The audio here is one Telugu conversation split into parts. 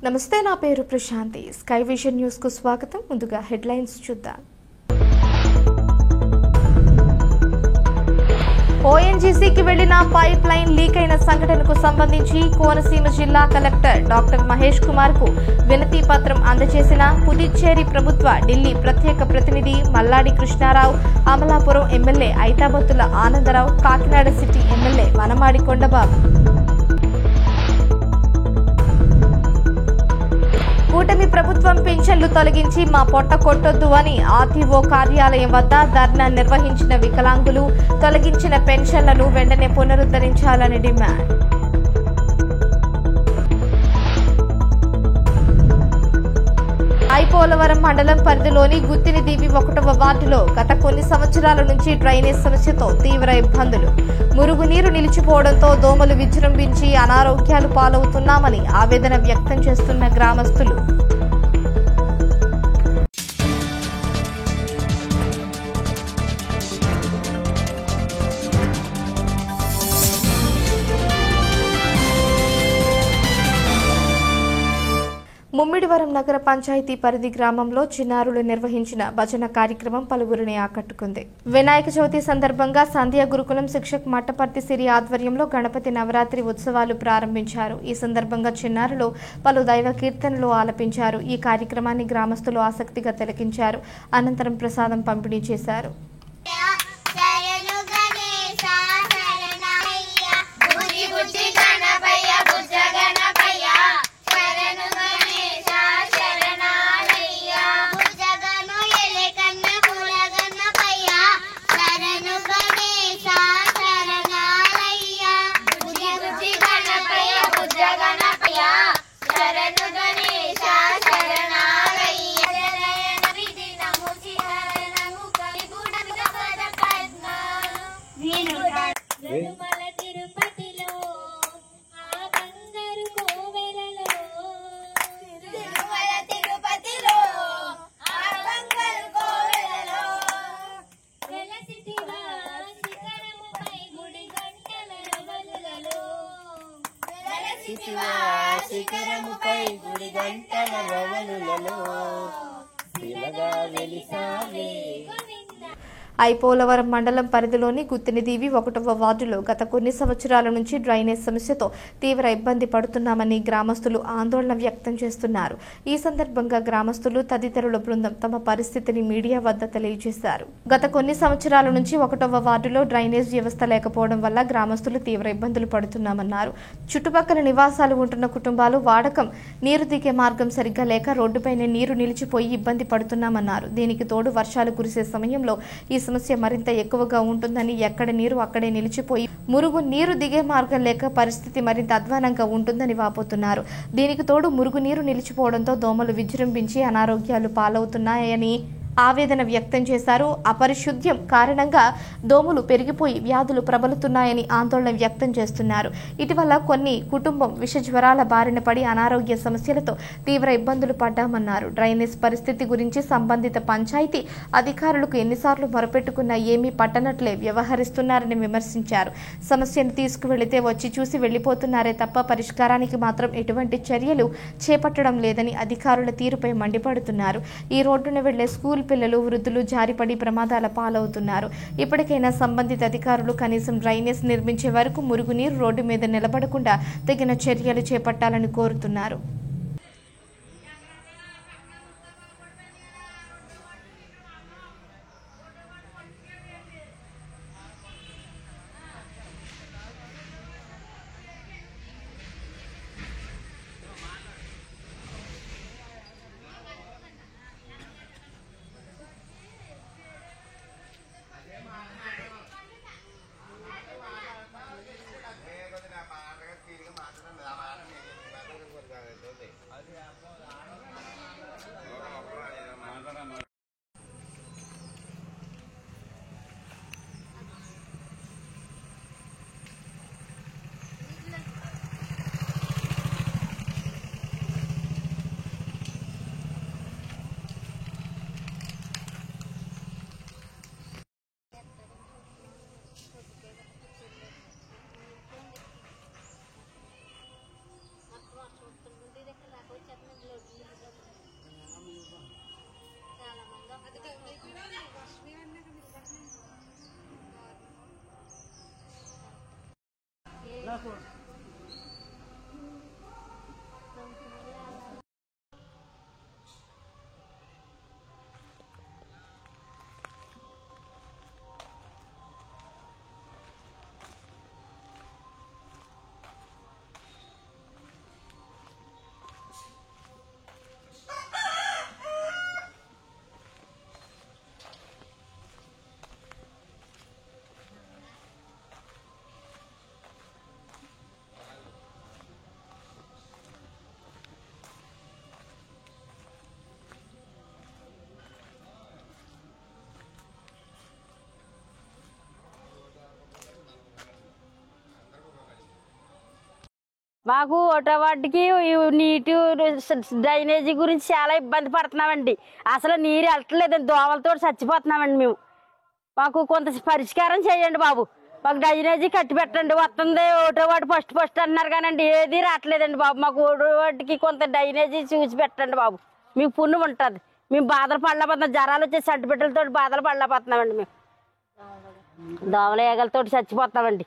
నమస్తే, నా పేరు ప్రశాంతి. స్కై విజన్ న్యూస్ కు స్వాగతం. ముందుగా హెడ్లైన్స్ చూద్దాం. ఓఎన్జీసీకి వెళ్లిన పైప్ లైన్ లీక్ అయిన సంఘటనకు సంబంధించి కోనసీమ జిల్లా కలెక్టర్ డాక్టర్ మహేష్ కుమార్ కు వినతి పత్రం అందజేసిన పుదుచ్చేరి ప్రభుత్వ ఢిల్లీ ప్రత్యేక ప్రతినిధి Malladi Krishna Rao, Amalapuram MLA Aithabathula Ananda Rao, Kakinada city MLA Vanamadi Kondababu. కూటమి ప్రభుత్వం పింఛన్లు తొలగించి మా పొట్ట కొట్టొద్దు అని ఆర్టీఓ కార్యాలయం వద్ద ధర్నా నిర్వహించిన వికలాంగులు తొలగించిన పెన్షన్లను వెంటనే పునరుద్ధరించాలని డిమాండ్. ఐపోలవరం మండలం పరిధిలోని గుత్తినిదీవి 1వ వార్డులో గత కొన్ని సంవత్సరాల నుంచి డ్రైనేజ్ సమస్యతో తీవ్ర ఇబ్బందులు. మురుగునీరు నిలిచిపోవడంతో దోమలు విజృంభించి అనారోగ్యాలు పాలవుతున్నామని ఆవేదన వ్యక్తం చేస్తున్న గ్రామస్తులు. ముమ్మిడివరం నగర పంచాయతీ పరిధి గ్రామంలో చిన్నారులు నిర్వహించిన భజన కార్యక్రమం పలువురిని ఆకట్టుకుంది. వినాయక చవితి సందర్భంగా సంధ్యా గురుకులం శిక్షక్ మట్టపర్తి సిరి ఆధ్వర్యంలో గణపతి నవరాత్రి ఉత్సవాలు ప్రారంభించారు. ఈ సందర్భంగా చిన్నారులు పలు దైవ కీర్తనలు ఆలపించారు. ఈ కార్యక్రమాన్ని గ్రామస్తులు ఆసక్తిగా తిలకించారు. అనంతరం ప్రసాదం పంపిణీ చేశారు. శిఖరముపై గుడి గంటల రవలులలో శిలగా వెలిసావే. ఐపోలవరం మండలం పరిధిలోని గుత్తినిదీవి 1వ వార్డులో గత కొన్ని సంవత్సరాల నుంచి డ్రైనేజ్ సమస్యతో తీవ్ర ఇబ్బంది పడుతున్నామని గ్రామస్తులు ఆందోళన వ్యక్తం చేస్తున్నారు. ఈ సందర్భంగా గ్రామస్తులు తదితరుల బృందం తమ పరిస్థితిని మీడియా వద్ద తెలియజేశారు. గత కొన్ని సంవత్సరాల నుంచి 1వ వార్డులో డ్రైనేజ్ వ్యవస్థ లేకపోవడం వల్ల గ్రామస్తులు తీవ్ర ఇబ్బందులు పడుతున్నామన్నారు. చుట్టుపక్కల నివాసాలు ఉంటున్న కుటుంబాలు వాడకం నీరు దిగే మార్గం సరిగ్గా లేక రోడ్డుపైనే నీరు నిలిచిపోయి ఇబ్బంది పడుతున్నామన్నారు. దీనికి తోడు వర్షాలు కురిసే సమయంలో ఈ సమస్య మరింత ఎక్కువగా ఉంటుందని, ఎక్కడ నీరు అక్కడే నిలిచిపోయి మురుగు నీరు దిగే మార్గం లేక పరిస్థితి మరింత అధ్వానంగా ఉంటుందని వాపోతున్నారు. దీనికి తోడు మురుగు నీరు నిలిచిపోవడంతో దోమలు విజృంభించి అనారోగ్యాలు పాలవుతున్నాయని ఆవేదన వ్యక్తం చేశారు. అపరిశుద్ధ్యం కారణంగా దోమలు పెరిగిపోయి వ్యాధులు ప్రబలుతున్నాయని ఆందోళన వ్యక్తం చేస్తున్నారు. ఇటీవల కొన్ని కుటుంబం విష జ్వరాల బారిన పడి అనారోగ్య సమస్యలతో తీవ్ర ఇబ్బందులు పడ్డామన్నారు. డ్రైనేజ్ పరిస్థితి గురించి సంబంధిత పంచాయతీ అధికారులకు ఎన్నిసార్లు మొరపెట్టుకున్నా ఏమీ పట్టనట్లే వ్యవహరిస్తున్నారని విమర్శించారు. సమస్యను తీసుకువెళితే వచ్చి చూసి వెళ్లిపోతున్నారే తప్ప పరిష్కారానికి మాత్రం ఎటువంటి చర్యలు చేపట్టడం లేదని అధికారుల తీరుపై మండిపడుతున్నారు. ఈ రోడ్డున వెళ్లే స్కూల్ పిల్లలు, వృద్ధులు జారిపడి ప్రమాదాల పాలవుతున్నారు. ఇప్పటికైనా సంబంధిత అధికారులు కనీసం డ్రైనేజ్ నిర్మించే వరకు మురుగునీరు రోడ్డు మీద నిలబడకుండా తగిన చర్యలు చేపట్టాలని కోరుతున్నారు. మాకు ఒకటో వాటికి నీటి డ్రైనేజీ గురించి చాలా ఇబ్బంది పడుతున్నామండి. అసలు నీరు వెళ్ళట్లేదండి, దోమలతో చచ్చిపోతున్నామండి మేము. మాకు కొంత పరిష్కారం చేయండి బాబు. మాకు డ్రైనేజీ కట్టి పెట్టండి. వస్తుంది ఒకటో వాటి ఫస్ట్ అన్నారు కానండి, ఏది రావట్లేదండి బాబు. మాకు ఒకటో వాటికి కొంత డ్రైనేజీ చూసి పెట్టండి బాబు. మీకు పుణ్యం ఉంటుంది. మేము బాధలు పడలేకపోతున్నాం, జ్వరాలు వచ్చే సడ్డుబిడ్డలతో బాధలు పడలేకపోతున్నామండి. మేము దోమల ఏగలతో చచ్చిపోతామండి.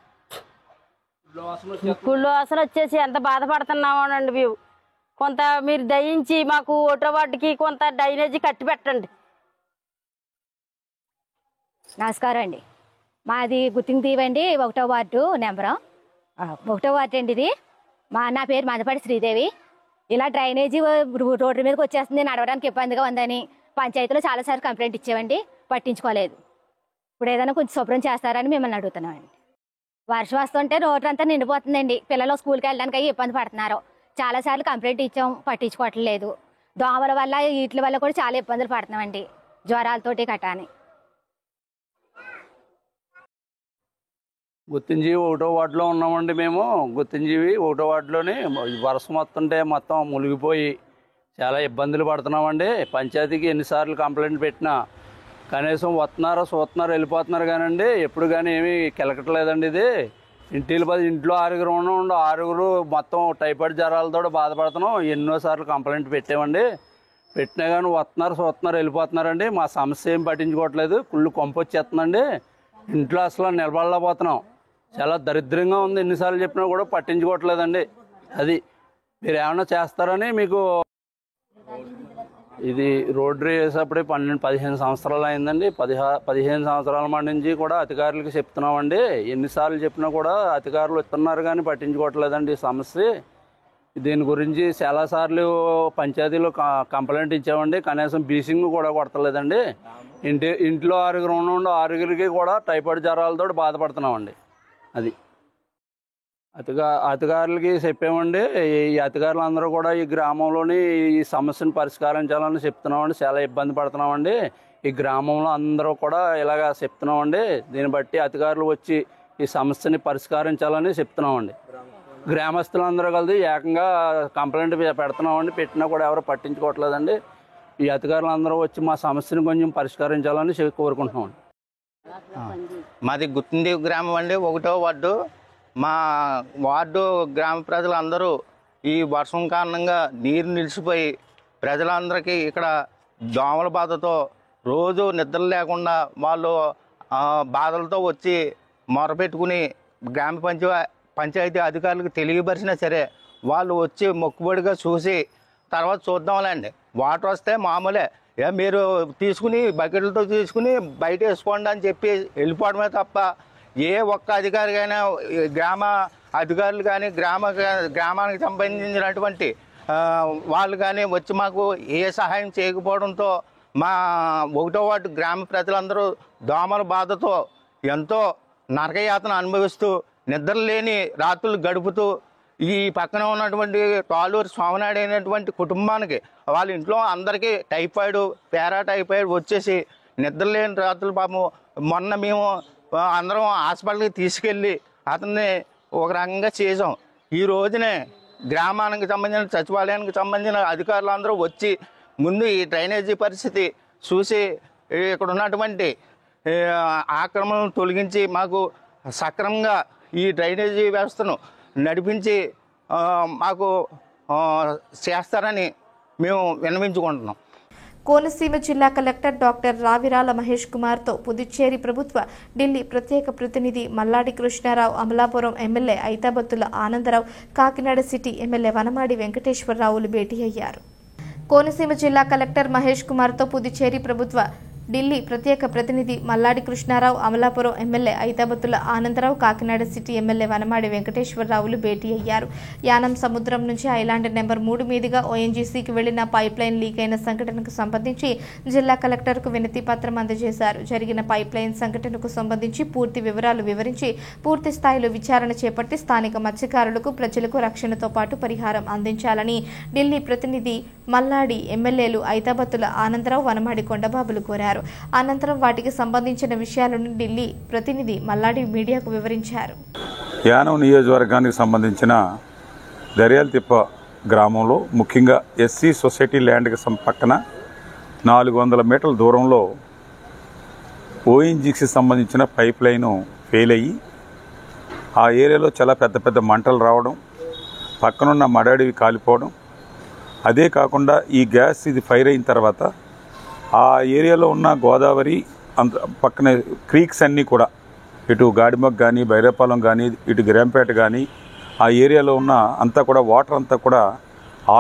కుళ్ళు వాసన వచ్చేసి ఎంత బాధపడుతున్నామోనండి మేము. కొంత మీరు దయించి మాకు ఒకటో వాటికి కొంత డ్రైనేజీ కట్టి పెట్టండి. నమస్కారం అండి. మాది గుర్తింపు తీవండి, 1వ వార్డు నెంబరు 1వ వార్డు అండి ఇది. నా పేరు మందపాటి శ్రీదేవి. ఇలా డ్రైనేజీ రోడ్డు మీదకి వచ్చేస్తుంది, నడవడానికి ఇబ్బందిగా ఉందని పంచాయతీలో చాలాసార్లు కంప్లైంట్ ఇచ్చామండి, పట్టించుకోలేదు. ఇప్పుడు ఏదైనా కొంచెం శుభ్రం చేస్తారని మిమ్మల్ని అడుగుతున్నామండి. వర్షం వస్తుంటే రోడ్డు అంతా నిండిపోతుందండి. పిల్లలు స్కూల్కి వెళ్ళడానికి అయ్యి ఇబ్బంది పడుతున్నారు. చాలాసార్లు కంప్లైంట్ ఇచ్చాం, పట్టించుకోవట్లేదు. దోమల వల్ల వీటి వల్ల కూడా చాలా ఇబ్బందులు పడుతున్నామండి, జ్వరాలతోటి కట్టాని. గుత్తింజీవి 1వ వార్డులో ఉన్నామండి మేము. గుత్తింజీవి 1వ వార్డులోని వర్షం వస్తుంటే మొత్తం మునిగిపోయి చాలా ఇబ్బందులు పడుతున్నామండి. పంచాయతీకి ఎన్నిసార్లు కంప్లైంట్ పెట్టినా కనీసం వస్తున్నారో చూస్తున్నారు వెళ్ళిపోతున్నారు కానండి, ఎప్పుడు కానీ ఏమీ కెలకట్లేదండి. ఇది ఇంట్లో 6 ఉండి 6 మొత్తం టైఫాయిడ్ జ్వరాలతో బాధపడుతున్నాం. ఎన్నోసార్లు కంప్లైంట్ పెట్టామండి. పెట్టినా కానీ వస్తున్నారు చూస్తున్నారు వెళ్ళిపోతున్నారండి. మా సమస్య ఏం పట్టించుకోవట్లేదు. కుళ్ళు కొంపొచ్చేస్తుందండి. ఇంట్లో అసలు నిలబడలేకపోతున్నాం. చాలా దరిద్రంగా ఉంది. ఎన్నిసార్లు చెప్పినా కూడా పట్టించుకోవట్లేదండి. అది మీరు ఏమైనా చేస్తారని మీకు. ఇది రోడ్డు వేసేటప్పుడే 15 సంవత్సరాలు అయిందండి. 15 సంవత్సరాల మాట నుంచి కూడా అధికారులకు చెప్తున్నామండి. ఎన్నిసార్లు చెప్పినా కూడా అధికారులు వస్తున్నారు కానీ పట్టించుకోవట్లేదండి సమస్య. దీని గురించి చాలాసార్లు పంచాయతీలో కంప్లైంట్ ఇచ్చామండి. కనీసం బీసింగ్ కూడా కొడతలేదండి. ఇంట్లో 6 ఉండి 6 కూడా టైఫాయిడ్ జ్వరాలతో బాధపడుతున్నామండి. అది అధికారులకి చెప్పామండి. ఈ అధికారులు అందరూ కూడా ఈ గ్రామంలోని ఈ సమస్యను పరిష్కరించాలని చెప్తున్నామండి. చాలా ఇబ్బంది పడుతున్నామండి. ఈ గ్రామంలో అందరూ కూడా ఇలాగ చెప్తున్నామండి. దీన్ని బట్టి అధికారులు వచ్చి ఈ సమస్యని పరిష్కరించాలని చెప్తున్నామండి. గ్రామస్తులందరూ కలిసి ఏకంగా కంప్లైంట్ పెడుతున్నామండి. పెట్టినా కూడా ఎవరు పట్టించుకోవట్లేదండి. ఈ అధికారులు అందరూ వచ్చి మా సమస్యను కొంచెం పరిష్కరించాలని కోరుకుంటున్నామండి. మాది గుత్తింజీవి గ్రామం అండి, 1వ వార్డు. మా వార్డు గ్రామ ప్రజలందరూ ఈ వర్షం కారణంగా నీరు నిలిచిపోయి ప్రజలందరికీ ఇక్కడ దోమల బాధతో రోజు నిద్ర లేకుండా వాళ్ళు బాధలతో వచ్చి మొరపెట్టుకుని గ్రామ పంచాయతీ అధికారులకు తెలియపరిచినా సరే వాళ్ళు వచ్చి మొక్కుబడిగా చూసి తర్వాత చూద్దాంలేండి, వాటర్ వస్తే మామూలే, మీరు తీసుకుని బకెట్లతో తీసుకుని బయట వేసుకోండి అని చెప్పి వెళ్ళిపోవడమే తప్ప ఏ ఒక్క అధికారికైనా గ్రామ అధికారులు కానీ గ్రామానికి సంబంధించినటువంటి వాళ్ళు కానీ వచ్చి మాకు ఏ సహాయం చేయకపోవడంతో మా 1వ వార్డు గ్రామ ప్రజలందరూ దోమల బాధతో ఎంతో నరకయాతన అనుభవిస్తూ నిద్రలేని రాత్రులు గడుపుతూ ఈ పక్కన ఉన్నటువంటి తాళూరు స్వామినాయుడు అయినటువంటి కుటుంబానికి వాళ్ళ ఇంట్లో అందరికీ టైఫాయిడ్ పారాటైఫాయిడ్ వచ్చేసి నిద్రలేని రాత్రులు పాపం మొన్న మేము అందరం హాస్పిటల్కి తీసుకెళ్ళి అతన్ని ఒక రకంగా చేసాం. ఈ రోజునే గ్రామానికి సంబంధించిన సచివాలయానికి సంబంధించిన అధికారులు అందరూ వచ్చి ముందు ఈ డ్రైనేజీ పరిస్థితి చూసి ఇక్కడ ఉన్నటువంటి ఆక్రమణను తొలగించి మాకు సక్రమంగా ఈ డ్రైనేజీ వ్యవస్థను నడిపించి మాకు చేస్తారని మేము విన్నవించుకుంటున్నాం. కోనసీమ జిల్లా కలెక్టర్ డాక్టర్ రావిరాల మహేష్ కుమార్తో పుదుచ్చేరి ప్రభుత్వ ఢిల్లీ ప్రత్యేక ప్రతినిధి Malladi Krishna Rao, Amalapuram MLA Aithabathula Ananda Rao, Kakinada city MLA Vanamadi వెంకటేశ్వరరావులు భేటీ అయ్యారు. కోనసీమ జిల్లా కలెక్టర్ మహేష్ కుమార్తో పుదుచ్చేరి ప్రభుత్వ ఢిల్లీ ప్రత్యేక ప్రతినిధి Malladi Krishna Rao, Amalapuram MLA Aithabathula Ananda Rao, Kakinada city MLA Vanamadi వెంకటేశ్వరరావులు భేటీ అయ్యారు. యానం సముద్రం నుంచి ఐలాండ్ నెంబర్ 3 మీదుగా ఓఎన్జీసీకి వెళ్లిన పైప్ లైన్ లీక్ అయిన సంఘటనకు సంబంధించి జిల్లా కలెక్టర్కు వినతి పత్రం అందజేశారు. జరిగిన పైప్ లైన్ సంఘటనకు సంబంధించి పూర్తి వివరాలు వివరించి పూర్తి స్థాయిలో విచారణ చేపట్టి స్థానిక మత్స్యకారులకు, ప్రజలకు రక్షణతో పాటు పరిహారం అందించాలని ఢిల్లీ ప్రతినిధి మల్లాడి, ఎమ్మెల్యేలు ఐతాబత్తుల ఆనందరావు, వనమాడి కొండబాబులు కోరారు. అనంతరం వాటికి సంబంధించిన విషయాలను ఢిల్లీ ప్రతినిధి మల్లాడి మీడియాకు వివరించారు. యానం నియోజకవర్గానికి సంబంధించిన దర్యాలతిప్ప గ్రామంలో ముఖ్యంగా ఎస్సీ సొసైటీ ల్యాండ్కి పక్కన 400 మీటర్ల దూరంలో ఓఎన్జీసీకి సంబంధించిన పైప్ లైను ఫెయిల్ అయ్యి ఆ ఏరియాలో చాలా పెద్ద పెద్ద మంటలు రావడం, పక్కనున్న మడడివి కాలిపోవడం, అదే కాకుండా ఈ గ్యాస్ ఇది ఫైర్ అయిన తర్వాత ఆ ఏరియాలో ఉన్న గోదావరి పక్కన క్రీక్స్ అన్నీ కూడా ఇటు గాడిమగ్ కానీ, బైరేపాలెం కానీ, ఇటు గిరంపేట కానీ ఆ ఏరియాలో ఉన్న అంతా కూడా వాటర్ అంతా కూడా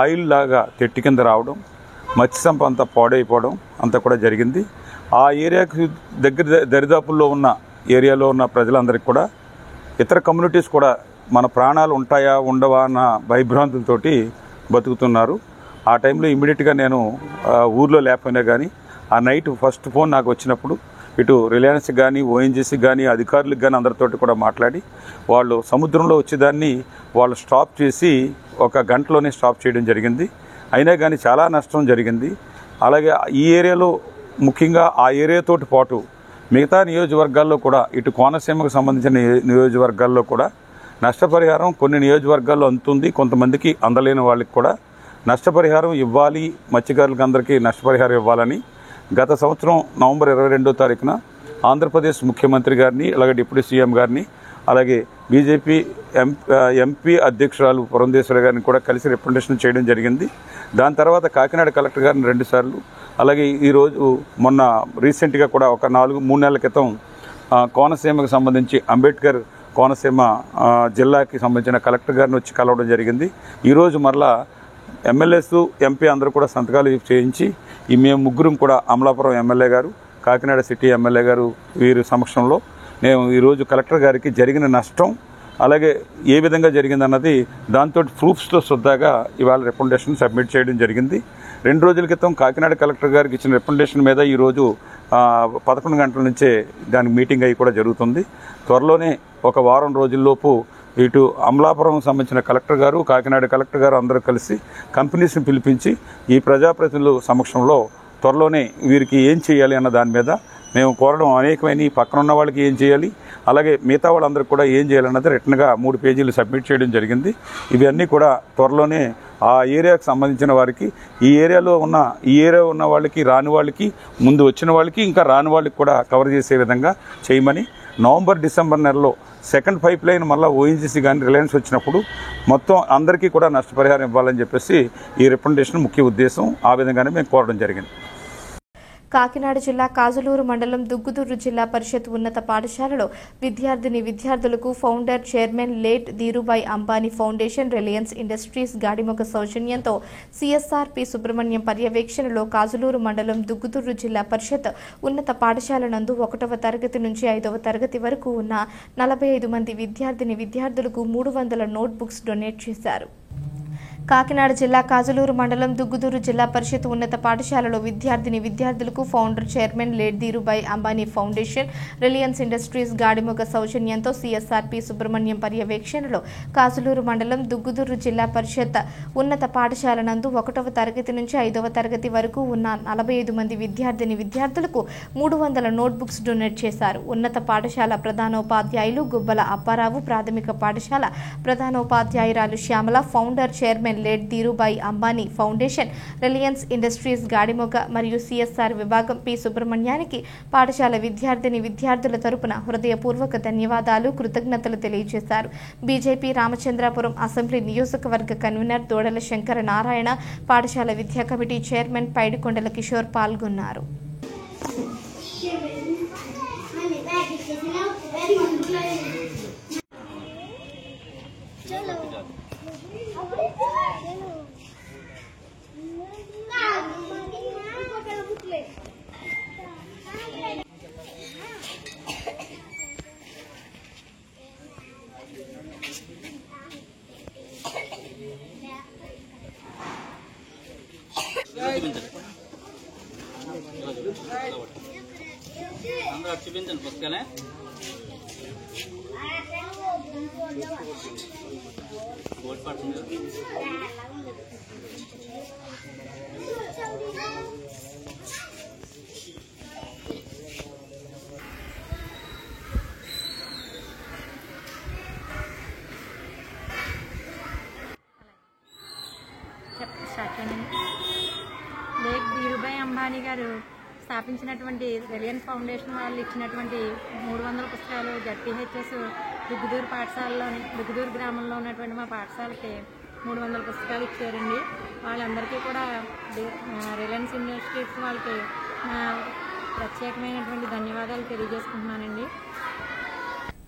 ఆయిల్ లాగా తెట్టి కింద రావడం, మత్స్యసంపద అంతా పాడైపోవడం అంతా కూడా జరిగింది. ఆ ఏరియాకి దరిదాపుల్లో ఉన్న ఏరియాలో ఉన్న ప్రజలందరికీ కూడా, ఇతర కమ్యూనిటీస్ కూడా మన ప్రాణాలు ఉంటాయా ఉండవా అన్న భయభ్రాంతులతోటి బతుకుతున్నారు. ఆ టైంలో ఇమీడియట్గా నేను ఊర్లో లేకపోయినా కానీ ఆ నైట్ ఫస్ట్ ఫోన్ నాకు వచ్చినప్పుడు ఇటు రిలయన్స్ కానీ, ఓఎన్జీసీ కానీ, అధికారులకు కానీ అందరితోటి కూడా మాట్లాడి వాళ్ళు సముద్రంలో వచ్చేదాన్ని వాళ్ళు స్టాప్ చేసి 1 గంటలోనే స్టాప్ చేయడం జరిగింది. అయినా కానీ చాలా నష్టం జరిగింది. అలాగే ఈ ఏరియాలో ముఖ్యంగా ఆ ఏరియాతోటి పాటు మిగతా నియోజకవర్గాల్లో కూడా, ఇటు కోనసీమకు సంబంధించిన నియోజకవర్గాల్లో కూడా నష్టపరిహారం కొన్ని నియోజకవర్గాల్లో అందుతుంది. కొంతమందికి అందలేని వాళ్ళకి కూడా నష్టపరిహారం ఇవ్వాలి, మత్స్యకారులకు అందరికీ నష్టపరిహారం ఇవ్వాలని గత సంవత్సరం నవంబర్ 22వ తారీఖున ఆంధ్రప్రదేశ్ ముఖ్యమంత్రి గారిని, అలాగే డిప్యూటీ సీఎం గారిని, అలాగే బీజేపీ ఎంపీ అధ్యక్షురాలు పురంధేశ్వరి గారిని కూడా కలిసి రిప్రజెంటేషన్ చేయడం జరిగింది. దాని తర్వాత కాకినాడ కలెక్టర్ గారిని 2 సార్లు, అలాగే ఈరోజు మొన్న రీసెంట్గా కూడా ఒక 3 నెలల క్రితం కోనసీమకు సంబంధించి అంబేద్కర్ కోనసీమ జిల్లాకి సంబంధించిన కలెక్టర్ గారిని వచ్చి కలవడం జరిగింది. ఈరోజు మరలా ఎమ్మెల్యేస్, ఎంపీ అందరూ కూడా సంతకాలు చేయించి మేము ముగ్గురం కూడా అమలాపురం ఎమ్మెల్యే గారు, కాకినాడ సిటీ ఎమ్మెల్యే గారు వీరి సమక్షంలో నేను ఈరోజు కలెక్టర్ గారికి జరిగిన నష్టం, అలాగే ఏ విధంగా జరిగిందన్నది దాంతో ప్రూఫ్స్తో శుద్ధాగా ఇవాళ రికమెండేషన్ సబ్మిట్ చేయడం జరిగింది. 2 రోజుల క్రితం కాకినాడ కలెక్టర్ గారికి ఇచ్చిన రికమెండేషన్ మీద ఈరోజు 11 గంటల నుంచే దానికి మీటింగ్ అయ్యి కూడా జరుగుతుంది. త్వరలోనే 1 వారం రోజుల్లోపు ఇటు అమలాపురం సంబంధించిన కలెక్టర్ గారు, కాకినాడ కలెక్టర్ గారు అందరూ కలిసి కంపెనీస్ని పిలిపించి ఈ ప్రజాప్రతినిధుల సమక్షంలో త్వరలోనే వీరికి ఏం చేయాలి అన్న దాని మీద మేము కోరడం అనేకమైన, పక్కన ఉన్న వాళ్ళకి ఏం చేయాలి, అలాగే మిగతా వాళ్ళందరికీ కూడా ఏం చేయాలన్నది రిటర్న్గా 3 పేజీలు సబ్మిట్ చేయడం జరిగింది. ఇవన్నీ కూడా త్వరలోనే ఆ ఏరియాకు సంబంధించిన వారికి, ఈ ఏరియా ఉన్న వాళ్ళకి, రాని వాళ్ళకి, ముందు వచ్చిన వాళ్ళకి, ఇంకా రాని వాళ్ళకి కూడా కవర్ చేసే విధంగా చేయమని, నవంబర్ డిసెంబర్ నెలలో 2nd పైప్ లైన్ మళ్ళీ ఓఎన్జీసీ కానీ, రిలయన్స్ వచ్చినప్పుడు మొత్తం అందరికీ కూడా నష్టపరిహారం ఇవ్వాలని చెప్పేసి ఈ రిప్రజెంటేషన్ ముఖ్య ఉద్దేశం. ఆ విధంగానే మేము కోరడం జరిగింది. కాకినాడ జిల్లా కాజులూరు మండలం దుగ్గుదూరు జిల్లా పరిషత్ ఉన్నత పాఠశాలలో విద్యార్థులకు founder chairman late Dhirubhai Ambani foundation, Reliance industries Gadimoga సౌజన్యంతో సిఎస్ఆర్ పి సుబ్రహ్మణ్యం పర్యవేక్షణలో కాజులూరు మండలం దుగ్గుదూరు జిల్లా పరిషత్ ఉన్నత పాఠశాల నందు 1వ తరగతి నుంచి 5వ తరగతి వరకు ఉన్న 45 మంది విద్యార్థులకు 300 నోట్బుక్స్ డొనేట్ చేశారు. కాకినాడ జిల్లా కాజులూరు మండలం దుగ్గుదూరు జిల్లా పరిషత్ ఉన్నత పాఠశాలలో విద్యార్థులకు founder chairman late Dhirubhai Ambani foundation, Reliance industries Gadimoga సౌజన్యంతో సిఎస్ఆర్ పి సుబ్రహ్మణ్యం పర్యవేక్షణలో కాజులూరు మండలం దుగ్గుదూరు జిల్లా పరిషత్ ఉన్నత పాఠశాల నందు 1వ తరగతి నుంచి 5వ తరగతి వరకు ఉన్న 45 మంది విద్యార్థులకు 300 నోట్బుక్స్ డొనేట్ చేశారు. ఉన్నత పాఠశాల ప్రధానోపాధ్యాయులు గుబ్బల అప్పారావు, ప్రాథమిక పాఠశాల ప్రధానోపాధ్యాయురాలు Shyamala, founder chairman chairman late Dhirubhai Ambani foundation, Reliance industries Gadimoga మరియు సిఎస్ఆర్ విభాగం పి సుబ్రహ్మణ్యానికి పాఠశాల విద్యార్థుల తరపున హృదయపూర్వక ధన్యవాదాలు, కృతజ్ఞతలు తెలియజేశారు. బీజేపీ రామచంద్రాపురం అసెంబ్లీ నియోజకవర్గ కన్వీనర్ దోడల శంకర నారాయణ, పాఠశాల విద్యా కమిటీ చైర్మన్ పైడికొండల కిషోర్ పాల్గొన్నారు. చూపించండి పుస్తకాలే. బోర్డు పడుతుంది. లేక్ ధీరుభాయ్ అంబానీ గారు స్థాపించినటువంటి రిలయన్స్ ఫౌండేషన్ వాళ్ళు ఇచ్చినటువంటి 300 పుస్తకాలు జడ్పీహెచ్ఎస్ దుగ్గుదూరు గ్రామంలో ఉన్నటువంటి మా పాఠశాలకి 300 పుస్తకాలు ఇచ్చారండి. వాళ్ళందరికీ కూడా రిలయన్స్ ఇండస్ట్రీస్ వాళ్ళకి ప్రత్యేకమైనటువంటి ధన్యవాదాలు తెలియజేసుకుంటున్నానండి.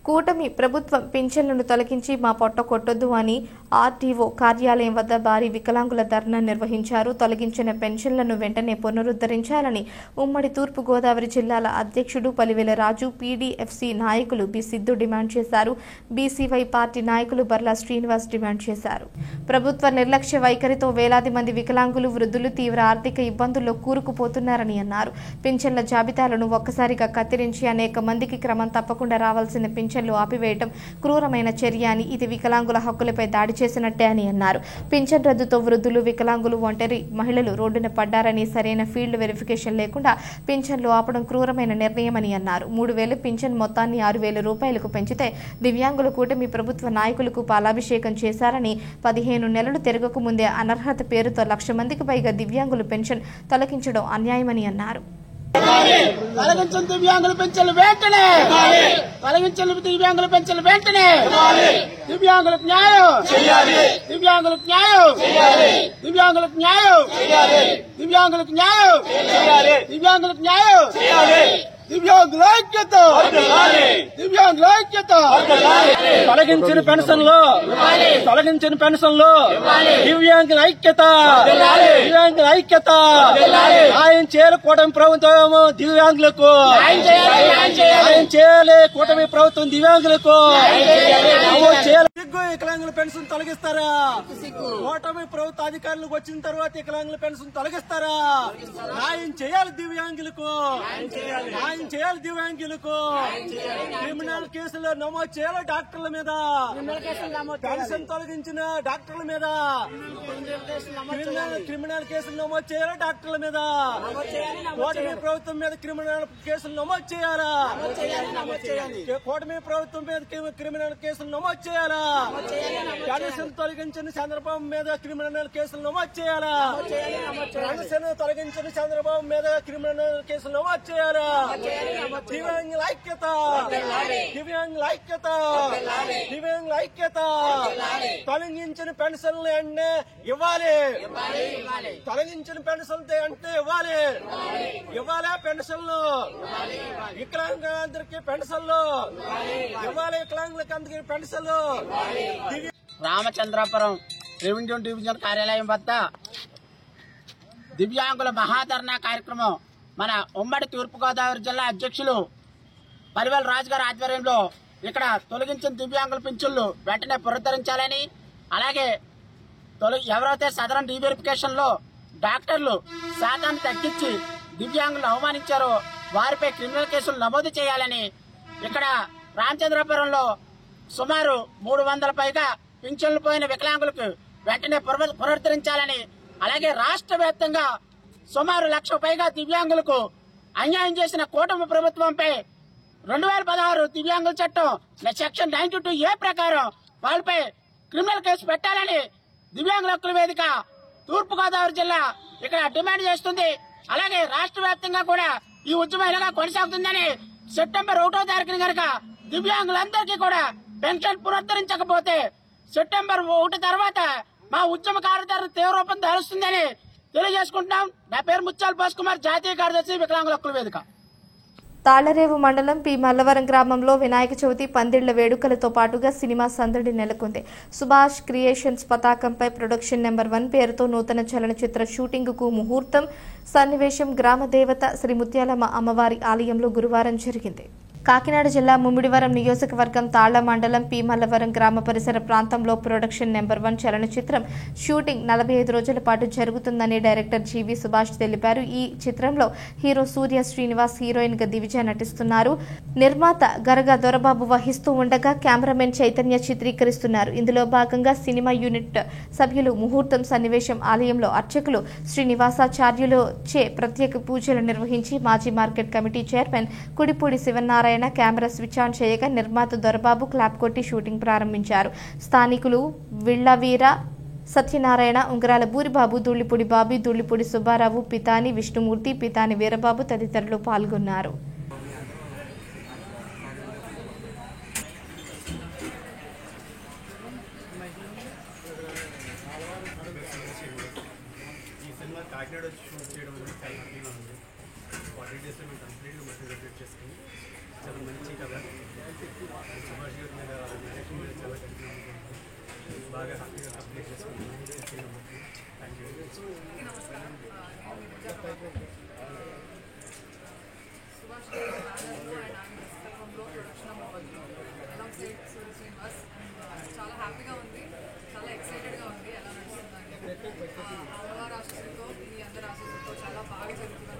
కూటమి ప్రభుత్వం పింఛన్లను తొలగించి మా పొట్ట కొట్టొద్దు అని ఆర్టీఓ కార్యాలయం వద్ద భారీ వికలాంగుల ధర్నా నిర్వహించారు. తొలగించిన పెన్షన్లను వెంటనే పునరుద్ధరించాలని ఉమ్మడి తూర్పుగోదావరి జిల్లాల అధ్యక్షుడు పలివెల రాజు, పీడీఎఫ్సీ నాయకులు బి సిద్ధు డిమాండ్ చేశారు. బీసీవై పార్టీ నాయకులు బర్లా శ్రీనివాస్ డిమాండ్ చేశారు. ప్రభుత్వ నిర్లక్ష్య వైఖరితో వేలాది మంది వికలాంగులు, వృద్ధులు తీవ్ర ఆర్థిక ఇబ్బందుల్లో కూరుకుపోతున్నారని అన్నారు. పింఛన్ల జాబితాలను ఒక్కసారిగా కత్తిరించి అనేక మందికి క్రమం తప్పకుండా రావాల్సిన పింఛన్లు ఆపివేయడం క్రూరమైన చర్య అని, ఇది వికలాంగుల హక్కులపై దాడి చేసినట్టే అని అన్నారు. పింఛన్ రద్దుతో వృద్ధులు, వికలాంగులు, ఒంటరి మహిళలు రోడ్డున పడ్డారని, సరైన ఫీల్డ్ వెరిఫికేషన్ లేకుండా పింఛన్లు ఆపడం క్రూరమైన నిర్ణయమని అన్నారు. 3,000 పింఛన్ మొత్తాన్ని 6,000 రూపాయలకు పెంచితే దివ్యాంగుల కూటమి ప్రభుత్వ నాయకులకు పాలాభిషేకం చేశారని, 15 నెలలు తిరగక ముందే అనర్హత పేరుతో 1,00,000 మందికి పైగా దివ్యాంగులు పెన్షన్ తొలగించడం అన్యాయమని అన్నారు. తొలగించిన దివ్యాంగుల పెన్షన్లు వెంటనే, తొలగించిన దివ్యాంగుల పెన్షన్లు వెంటనే, దివ్యాంగులకు న్యాయం చేయాలి, దివ్యాంగులకు న్యాయం చేయాలి, దివ్యాంగులకు న్యాయం చేయాలి, దివ్యాంగులకు న్యాయం చేయాలి, దివ్యాంగులకు న్యాయం చేయాలి, దివ్యాంగుల ఐక్యత, దివ్యాంగుల ఐక్యత. తొలగించిన పెన్షన్లు, తొలగించిన పెన్షన్లు, దివ్యాంగుల ఐక్యత, దివ్యాంగుల ఐక్యత. న్యాయం చేయాలి కూటమి ప్రభుత్వం దివ్యాంగులకు, న్యాయం చేయాలి కూటమి ప్రభుత్వం దివ్యాంగులకు. వికలాంగుల పెన్షన్ తొలగిస్తారా? కూటమి ప్రభుత్వ అధికారులకు వచ్చిన తర్వాత వికలాంగుల పెన్షన్ తొలగిస్తారా? న్యాయం చేయాలి దివ్యాంగులకు, న్యాయం చేయాలి దివ్యాంగులకు. క్రిమినల్ కేసులు నమోదు చేయాలి డాక్టర్ల మీద, పెన్షన్ తొలగించిన డాక్టర్ల మీద క్రిమినల్ కేసులు నమోదు చేయాలి డాక్టర్ల మీద. కూటమి ప్రభుత్వం మీద క్రిమినల్ కేసులు నమోదు చేయాలా? కూటమి ప్రభుత్వం మీద క్రిమినల్ కేసులు నమోదు చేయాలా? పెన్షన్ తొలగించిన చంద్రబాబు మీద క్రిమినల్ కేసులు నమోదు చేయాలా? పెన్షన్ తొలగించిన చంద్రబాబు మీద క్రిమినల్ కేసులు నమోదు చేయాలా? దివ్యాంగుల ఐక్యత, దివ్యాంగుల ఐక్యత, దివ్యాంగుల ఐక్యత. తొలగించిన పెన్షన్లు అంటే ఇవ్వాలి, తొలగించిన పెన్షన్లు అంటే ఇవ్వాలి, ఇవ్వాలి పెన్షన్లు. వికలాంగులందరికీ పెన్షన్లు ఇవ్వాలి, వికలాంగులకి అందరికీ పెన్షన్లు. రామచంద్రాపురం రెవెన్యూ డివిజన్ కార్యాలయం వద్ద దివ్యాంగుల మహాధర్నా కార్యక్రమం మన ఉమ్మడి తూర్పుగోదావరి జిల్లా అధ్యక్షులు పలివెల రాజు గారి ఆధ్వర్యంలో ఇక్కడ తొలగించిన దివ్యాంగుల పింఛన్లు వెంటనే పునరుద్ధరించాలని, అలాగే ఎవరైతే సదరన్ రీవెరిఫికేషన్ లో డాక్టర్లు శాతాన్ని తగ్గించి దివ్యాంగులను అవమానించారో వారిపై క్రిమినల్ కేసులు నమోదు చేయాలని, ఇక్కడ రామచంద్రపురంలో సుమారు 300 పైగా పింఛన్లు పోయిన వికలాంగులకు వెంటనే పునరుద్ధరించాలని, అలాగే రాష్ట్ర వ్యాప్తంగా సుమారు 1,00,000 పైగా దివ్యాంగులకు అన్యాయం చేసిన కూటమి ప్రభుత్వంపై 2016 దివ్యాంగుల చట్టం సెక్షన్ 92A ప్రకారం వాళ్ళపై క్రిమినల్ కేసు పెట్టాలని దివ్యాంగుల హక్కుల వేదిక తూర్పుగోదావరి జిల్లా ఇక్కడ డిమాండ్ చేస్తుంది. అలాగే రాష్ట్ర వ్యాప్తంగా కూడా ఈ ఉద్యమం ఇలాగా కొనసాగుతుందని సెప్టెంబర్ 1వ తారీఖున కనుక దివ్యాంగులందరికీ కూడా పెన్షన్ పునరుద్ధరించకపోతే సెప్టెంబర్ 1 తర్వాత మా ఉద్యమ కార్యాచరణ తీవ్ర రూపం దాలుస్తుందని తెలియజేసుకుంటున్నాం. నా పేరు ముత్యాల భాస్ కుమార్, జాతీయ కార్యదర్శి వికలాంగుల హక్కుల వేదిక. తాళ్లరేవు మండలం పి మల్లవరం గ్రామంలో వినాయక చవితి పందిళ్ల వేడుకలతో పాటుగా సినిమా సందడి నెలకొంది. సుభాష్ క్రియేషన్స్ పతాకంపై ప్రొడక్షన్ నెంబర్ 1 పేరుతో నూతన చలనచిత్ర షూటింగ్కు ముహూర్తం సన్నివేశం గ్రామ దేవత శ్రీ ముత్యాలమ్మ అమ్మవారి ఆలయంలో గురువారం జరిగింది. కాకినాడ జిల్లా ముమ్మిడివరం నియోజకవర్గం తాళ్ల మండలం పి మల్లవరం గ్రామ పరిసర ప్రాంతంలో ప్రొడక్షన్ నెంబర్ 1 చలనచిత్రం షూటింగ్ 45 రోజుల పాటు జరుగుతుందని డైరెక్టర్ జీవి సుభాష్ తెలిపారు. ఈ చిత్రంలో హీరో సూర్య శ్రీనివాస్, హీరోయిన్ గా దివిజ నటిస్తున్నారు. నిర్మాత గరగా దొరబాబు వహిస్తూ ఉండగా కెమెరామెన్ చైతన్య చిత్రీకరిస్తున్నారు. ఇందులో భాగంగా సినిమా యూనిట్ సభ్యులు ముహూర్తం సన్నివేశం ఆలయంలో అర్చకులు శ్రీనివాసాచార్యులు చే ప్రత్యేక పూజలు నిర్వహించి మాజీ market committee chairman Kudipudi Sivanarayana camera switch on చేయగా నిర్మాత దొరబాబు క్లాప్ కొట్టి షూటింగ్ ప్రారంభించారు. స్థానికులు విళ్లవీర సత్యనారాయణ, ఉంగరాల బూరిబాబు, ధూళిపూడి బాబీ, ధూళిపూడి సుబ్బారావు, పితాని విష్ణుమూర్తి, పితాని వీరబాబు తదితరులు పాల్గొన్నారు. చాలా హ్యాపీగా ఉంది, చాలా ఎక్సైటెడ్గా ఉంది. ఎలా నడుస్తుందంటే అమ్మవారి ఆశీస్సులతో ఈ అందరి ఆశీస్సులతో చాలా బాగా జరుగుతుంది.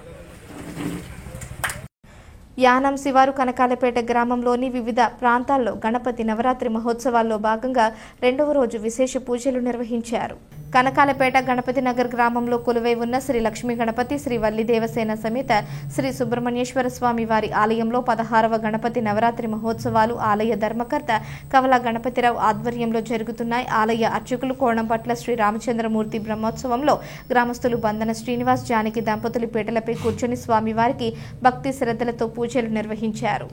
యానం శివారు కనకాలపేట గ్రామంలోని వివిధ ప్రాంతాల్లో గణపతి నవరాత్రి మహోత్సవాల్లో భాగంగా 2వ రోజు విశేష పూజలు నిర్వహించారు. కనకాలపేట గణపతి నగర్ గ్రామంలో కొలువై ఉన్న శ్రీ లక్ష్మీ గణపతి, శ్రీ వల్లి దేవసేన సమేత శ్రీ సుబ్రహ్మణ్యేశ్వర స్వామి వారి ఆలయంలో 16వ గణపతి నవరాత్రి మహోత్సవాలు ఆలయ ధర్మకర్త కవల గణపతిరావు ఆధ్వర్యంలో జరుగుతున్నాయి. ఆలయ అర్చకులు కోణంపట్ల శ్రీ రామచంద్రమూర్తి బ్రహ్మోత్సవంలో గ్రామస్తులు బంధన శ్రీనివాస్, జానకి దంపతులు పీటలపై కూర్చొని స్వామివారికి భక్తి శ్రద్ధలతో పూజలు నిర్వహించారు.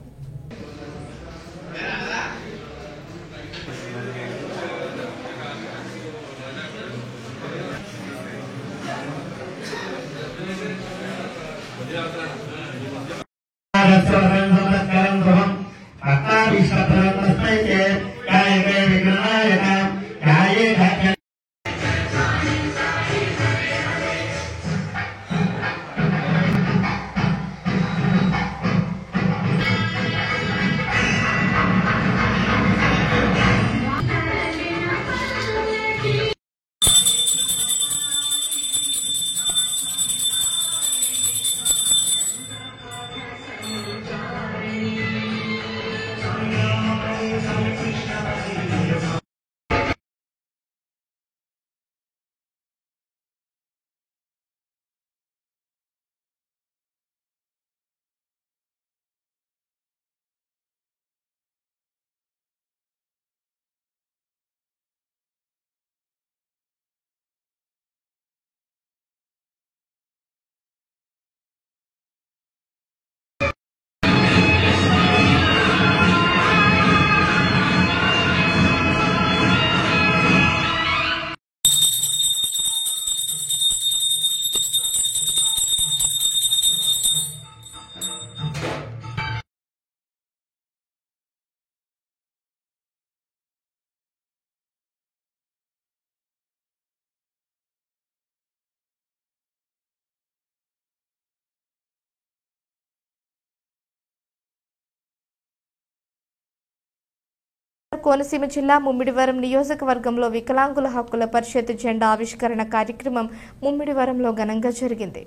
కోనసీమ జిల్లా ముమ్మిడివరం నియోజకవర్గంలో వికలాంగుల హక్కుల పరిషత్ జెండా ఆవిష్కరణ కార్యక్రమం ముమ్మిడివరంలో ఘనంగా జరిగింది.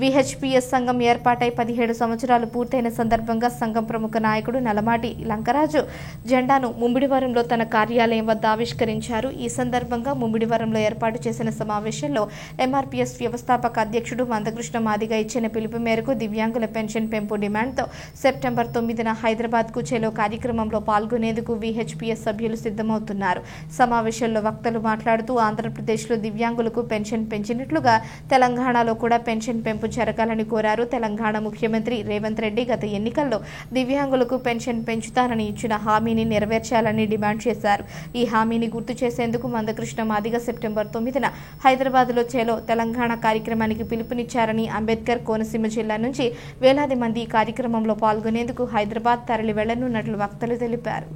విహెచ్పిఎస్ సంఘం ఏర్పాటై 17 సంవత్సరాలు పూర్తయిన సందర్భంగా సంఘం ప్రముఖ నాయకుడు నలమాటి లంకరాజు జెండాను ముమ్మిడివరంలో తన కార్యాలయం వద్ద ఆవిష్కరించారు. ఈ సందర్భంగా ముమ్మిడివరంలో ఏర్పాటు చేసిన సమావేశంలో ఎంఆర్పీఎస్ వ్యవస్థాపక అధ్యక్షుడు మందకృష్ణ మాదిగ ఇచ్చిన పిలుపు మేరకు దివ్యాంగుల పెన్షన్ పెంపు డిమాండ్తో సెప్టెంబర్ 9న హైదరాబాద్కు చెలో కార్యక్రమంలో పాల్గొనేందుకు విహెచ్పిఎస్ సభ్యులు సిద్ధమవుతున్నారు. సమావేశంలో వక్తలు మాట్లాడుతూ ఆంధ్రప్రదేశ్లో దివ్యాంగులకు పెన్షన్ పెంచినట్లుగా తెలంగాణలో కూడా పెన్షన్ పెంపు జరగాలని కోరారు. తెలంగాణ ముఖ్యమంత్రి రేవంత్ రెడ్డి గత ఎన్నికల్లో దివ్యాంగులకు పెన్షన్ పెంచుతానని ఇచ్చిన హామీని నెరవేర్చాలని డిమాండ్ చేశారు. ఈ హామీని గుర్తు చేసేందుకు మందకృష్ణ మాదిగ సెప్టెంబర్ 9న హైదరాబాద్లో చెలో తెలంగాణ కార్యక్రమానికి పిలుపునిచ్చారని, అంబేద్కర్ కోనసీమ జిల్లా నుంచి వేలాది మంది ఈ కార్యక్రమంలో పాల్గొనేందుకు హైదరాబాద్ తరలి వెళ్లనున్నట్లు వక్తలు తెలిపారు.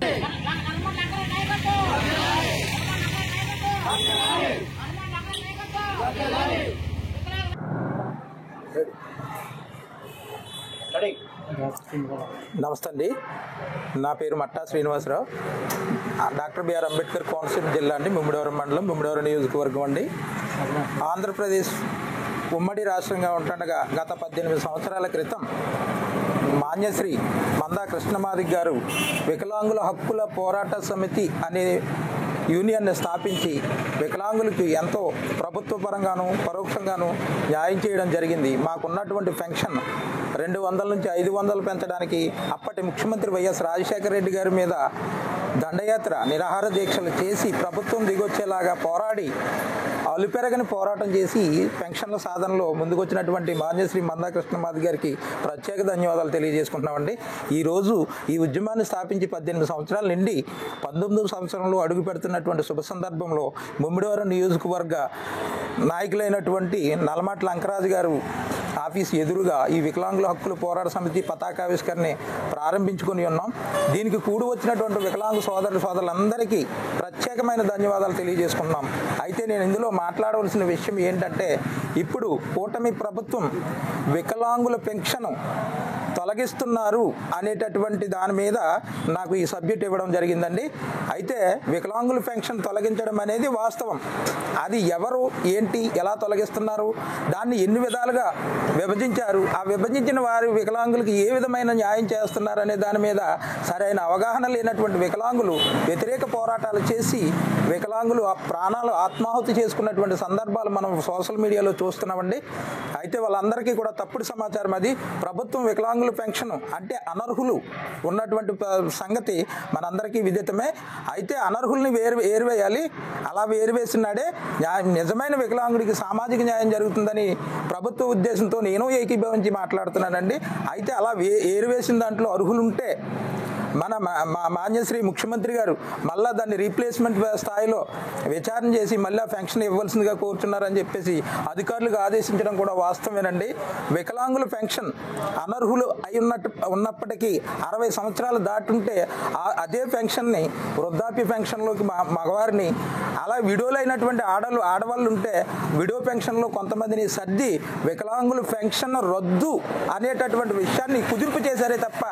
నమస్తే అండి, నా పేరు మట్టా శ్రీనివాసరావు. డాక్టర్ బిఆర్ అంబేద్కర్ కోనసీమ జిల్లా అండి, ముమ్మిడివరం మండలం, ముమ్మిడివరం నియోజకవర్గం అండి. ఆంధ్రప్రదేశ్ ఉమ్మడి రాష్ట్రంగా ఉంటుండగా గత 18 సంవత్సరాల క్రితం మాన్యశ్రీ మందా కృష్ణమాదిగ గారు వికలాంగుల హక్కుల పోరాట సమితి అనే యూనియన్ని స్థాపించి వికలాంగులకు ఎంతో ప్రభుత్వ పరంగాను పరోక్షంగాను న్యాయం చేయడం జరిగింది. మాకున్నటువంటి పెన్షన్ 200 నుంచి 500 పెంచడానికి అప్పటి ముఖ్యమంత్రి వైఎస్ రాజశేఖర రెడ్డి గారి మీద దండయాత్ర, నిరాహార దీక్షలు చేసి ప్రభుత్వం దిగొచ్చేలాగా పోరాడి అలుపెరగని పోరాటం చేసి పెన్షన్ల సాధనలో ముందుకొచ్చినటువంటి మాన్యశ్రీ మందా కృష్ణమాదిగ గారికి ప్రత్యేక ధన్యవాదాలు తెలియజేసుకుంటున్నామండి. ఈరోజు ఈ ఉద్యమాన్ని స్థాపించి 18 సంవత్సరాల నుండి 19వ సంవత్సరంలో అడుగు పెడుతున్నటువంటి శుభ సందర్భంలో ముమ్మిడివరం నియోజకవర్గ నాయకులైనటువంటి నలమాటి లంకరాజు గారు ఆఫీస్ ఎదురుగా ఈ వికలాంగుల హక్కుల పోరాట సమితి పతాకావిష్కరణని ప్రారంభించుకొని ఉన్నాం. దీనికి కూడి వచ్చినటువంటి వికలాంగ సోదరులందరికీ ప్రత్యేకమైన ధన్యవాదాలు తెలియజేసుకున్నాం. అయితే నేను ఇందులో మాట్లాడవలసిన విషయం ఏంటంటే, ఇప్పుడు కూటమి ప్రభుత్వం వికలాంగుల పెన్షన్ తొలగిస్తున్నారు అనేటటువంటి దాని మీద నాకు ఈ సబ్జెక్ట్ ఇవ్వడం జరిగిందండి. అయితే వికలాంగుల పెన్షన్ తొలగించడం అనేది వాస్తవం. అది ఎవరు, ఏంటి, ఎలా తొలగిస్తున్నారు, దాన్ని ఎన్ని విధాలుగా విభజించారు, ఆ విభజించిన వారి వికలాంగులకి ఏ విధమైన న్యాయం చేస్తున్నారు అనే దాని మీద సరైన అవగాహన లేనటువంటి వికలాంగులు వ్యతిరేక పోరాటాలు చేసి వికలాంగులు ప్రాణాలు ఆత్మాహుతి చేసుకున్నటువంటి సందర్భాలు మనం సోషల్ మీడియాలో చూస్తున్నామండి. అయితే వాళ్ళందరికీ కూడా తప్పుడు సమాచారం. అది ప్రభుత్వం వికలాంగుల పెన్షన్ అంటే అనర్హులు ఉన్నటువంటి సంగతి మనందరికీ విదితమే. అయితే అనర్హుల్ని ఏరివేయాలి. అలా ఏరివేసినాడే నిజమైన వికలాంగుడికి సామాజిక న్యాయం జరుగుతుందని ప్రభుత్వ ఉద్దేశంతో నేను ఏకీభవించి మాట్లాడుతున్నానండి. అయితే అలా ఏరివేసిన దాంట్లో అర్హులు ఉంటే మన మాన్యశ్రీ ముఖ్యమంత్రి గారు మళ్ళా దాన్ని రీప్లేస్మెంట్ స్థాయిలో విచారణ చేసి మళ్ళీ పెన్షన్ ఇవ్వాల్సిందిగా కోరుచున్నారని చెప్పేసి అధికారులకు ఆదేశించడం కూడా వాస్తవేనండి. వికలాంగుల పెన్షన్ అనర్హులు ఉన్నప్పటికీ 60 సంవత్సరాలు దాటుంటే అదే పెన్షన్ని వృద్ధాప్య పెన్షన్లోకి మగవారిని, అలా విడోలైనటువంటి ఆడవాళ్ళు ఉంటే విడో పెన్షన్లో కొంతమందిని సర్ది వికలాంగుల పెన్షన్ రద్దు అనేటటువంటి విషయాన్ని కుదిర్పు చేశారే తప్ప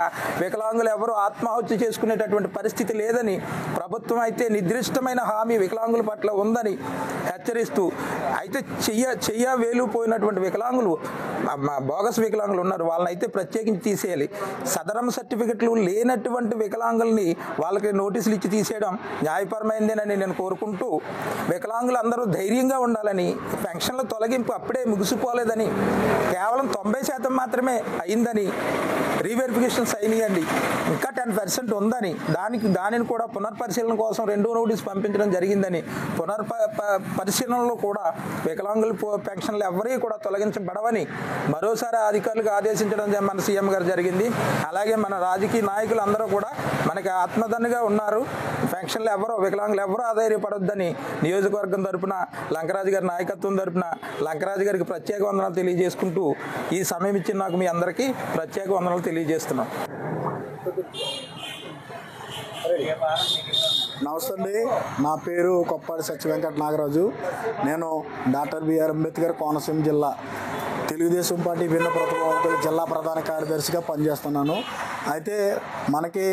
వికలాంగులు ఎవరు ఆత్మహత్య చేసుకునేటటువంటి పరిస్థితి లేదని ప్రభుత్వం అయితే నిర్దిష్టమైన హామీ వికలాంగుల పట్ల ఉందని హెచ్చరిస్తూ, అయితే చెయ్య వేలు పోయినటువంటి వికలాంగులు, బోగస్ వికలాంగులు ఉన్నారు, వాళ్ళని అయితే ప్రత్యేకించి తీసేయాలి. సదరం సర్టిఫికెట్లు లేనటువంటి వికలాంగుల్ని వాళ్ళకి నోటీసులు ఇచ్చి తీసేయడం న్యాయపరమైందేనని నేను కోరుకుంటూ, వికలాంగులు అందరూ ధైర్యంగా ఉండాలని, పెన్షన్ల తొలగింపు అప్పుడే ముగిసిపోలేదని, కేవలం 90% మాత్రమే అయిందని, రీవెరిఫికేషన్స్ అయినాయండి, ఇంకా 10% ఉందని, దానిని కూడా పునర్పరిశీలన కోసం 2వ నోటీస్ పంపించడం జరిగిందని, పరిశీలనలో కూడా వికలాంగుల పెన్షన్లు ఎవరికీ కూడా తొలగించబడవని మరోసారి అధికారులకు ఆదేశించడం మన సీఎం గారు జరిగింది. అలాగే మన రాజకీయ నాయకులు అందరూ కూడా మనకి ఆత్మదన్నుగా ఉన్నారు. పెన్షన్లు వికలాంగులు ఎవరో ఆధారపడొద్దని నియోజకవర్గం తరపున లంకరాజు గారి నాయకత్వం తరపున లంకరాజు గారికి ప్రత్యేక వందనాలు తెలియజేసుకుంటూ ఈ సమయం ఇచ్చిన నాకు మీ అందరికీ ప్రత్యేక వందనాలు తెలియజేస్తున్నాం. నమస్తే అండి, నా పేరు కొప్పాడి సత్య వెంకట నాగరాజు. నేను డాక్టర్ బిఆర్ అంబేద్కర్ కోనసీమ జిల్లా తెలుగుదేశం పార్టీ భిన్న ప్రతిపాదకుల జిల్లా ప్రధాన కార్యదర్శిగా పనిచేస్తున్నాను. అయితే మనకి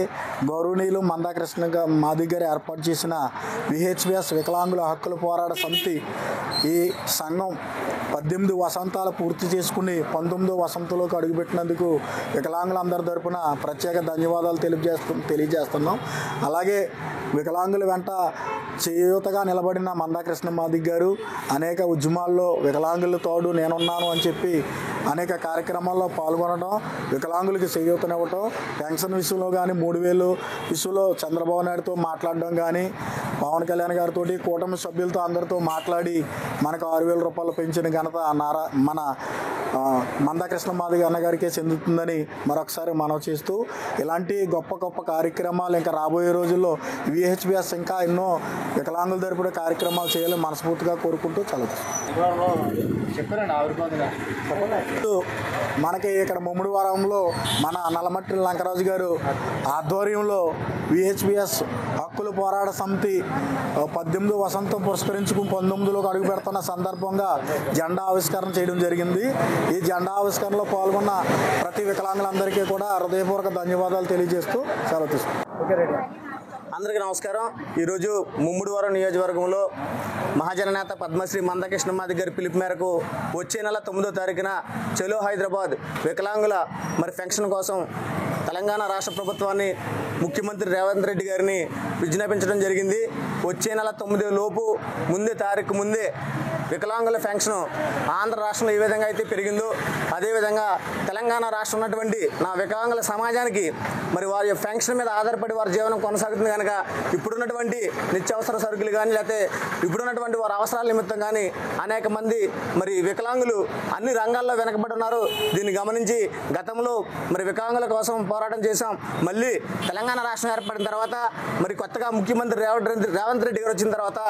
గౌరవనీయులు మందా కృష్ణ మాదిగ గారు ఏర్పాటు చేసిన విహెచ్పిఎస్ వికలాంగుల హక్కుల పోరాట సమితి ఈ సంఘం 18 వసంతాలు పూర్తి చేసుకుని 19వ వసంతంలోకి అడుగుపెట్టినందుకు వికలాంగులందరి తరపున ప్రత్యేక ధన్యవాదాలు తెలియజేస్తున్నాం. అలాగే వికలాంగుల వెంట చేయూతగా నిలబడిన మందాకృష్ణ మాదిగ గారు అనేక ఉద్యమాల్లో వికలాంగుల తోడు నేనున్నాను అని చెప్పి అనేక కార్యక్రమాల్లో పాల్గొనడం, వికలాంగులకి చేయూతనివ్వటం, పెన్షన్ విషయంలో కానీ 3000 విషయంలో చంద్రబాబు నాయుడుతో మాట్లాడడం కానీ, పవన్ కళ్యాణ్ గారితో కూటమి సభ్యులతో అందరితో మాట్లాడి మనకు 6000 రూపాయలు పెంచిన ఘనత మన మందాకృష్ణ మాదిగ అన్నగారికే చెందుతుందని మరొకసారి మనవి చేస్తూ, ఇలాంటి గొప్ప గొప్ప కార్యక్రమాలు ఇంకా రాబోయే రోజుల్లో విహెచ్పిఎస్ ఇంకా ఎన్నో వికలాంగుల తరపున కార్యక్రమాలు చేయాలని మనస్ఫూర్తిగా కోరుకుంటూ మనకి ఇక్కడ ముమ్మిడివరంలో మన నల్లమట్టి లంకరాజు గారు ఆధ్వర్యంలో విహెచ్పిఎస్ హక్కుల పోరాట సమితి 18వ వసంతం పురస్కరించుకుని 19లోకి అడుగు పెడుతున్న సందర్భంగా జెండా ఆవిష్కరణ చేయడం జరిగింది. ఈ జెండా ఆవిష్కరణలో పాల్గొన్న ప్రతి వికలాంగులందరికీ కూడా హృదయపూర్వక ధన్యవాదాలు తెలియజేస్తూ సెలవు తీసుకుంటాం. అందరికీ నమస్కారం. ఈరోజు ముమ్మిడివరం నియోజకవర్గంలో మహాజననేత పద్మశ్రీ మందాకృష్ణ మాదిగ గారి పిలుపు మేరకు వచ్చే నెల 9వ తారీఖున చలో హైదరాబాద్ వికలాంగుల పెన్షన్ కోసం తెలంగాణ రాష్ట్ర ప్రభుత్వాన్ని ముఖ్యమంత్రి రేవంత్ రెడ్డి గారిని విజ్ఞాపించడం జరిగింది. వచ్చే నెల 9 లోపు తారీఖు ముందే వికలాంగుల పెన్షన్ ఆంధ్ర రాష్ట్రంలో ఏ విధంగా అయితే పెరిగిందో అదేవిధంగా తెలంగాణ రాష్ట్రం ఉన్నటువంటి నా వికలాంగుల సమాజానికి వారి పెన్షన్ మీద ఆధారపడి వారి జీవనం కొనసాగుతుంది కనుక ఇప్పుడున్నటువంటి నిత్యావసర సరుకులు కానీ లేకపోతే ఇప్పుడున్నటువంటి వారి అవసరాల నిమిత్తం కానీ అనేక మంది వికలాంగులు అన్ని రంగాల్లో వెనకబడి ఉన్నారు. దీన్ని గమనించి గతంలో వికలాంగుల కోసం పోరాటం చేశాం. మళ్ళీ తెలంగాణ రాష్ట్రం ఏర్పడిన తర్వాత కొత్తగా ముఖ్యమంత్రి రేవంత్ రెడ్డి గారు వచ్చిన తర్వాత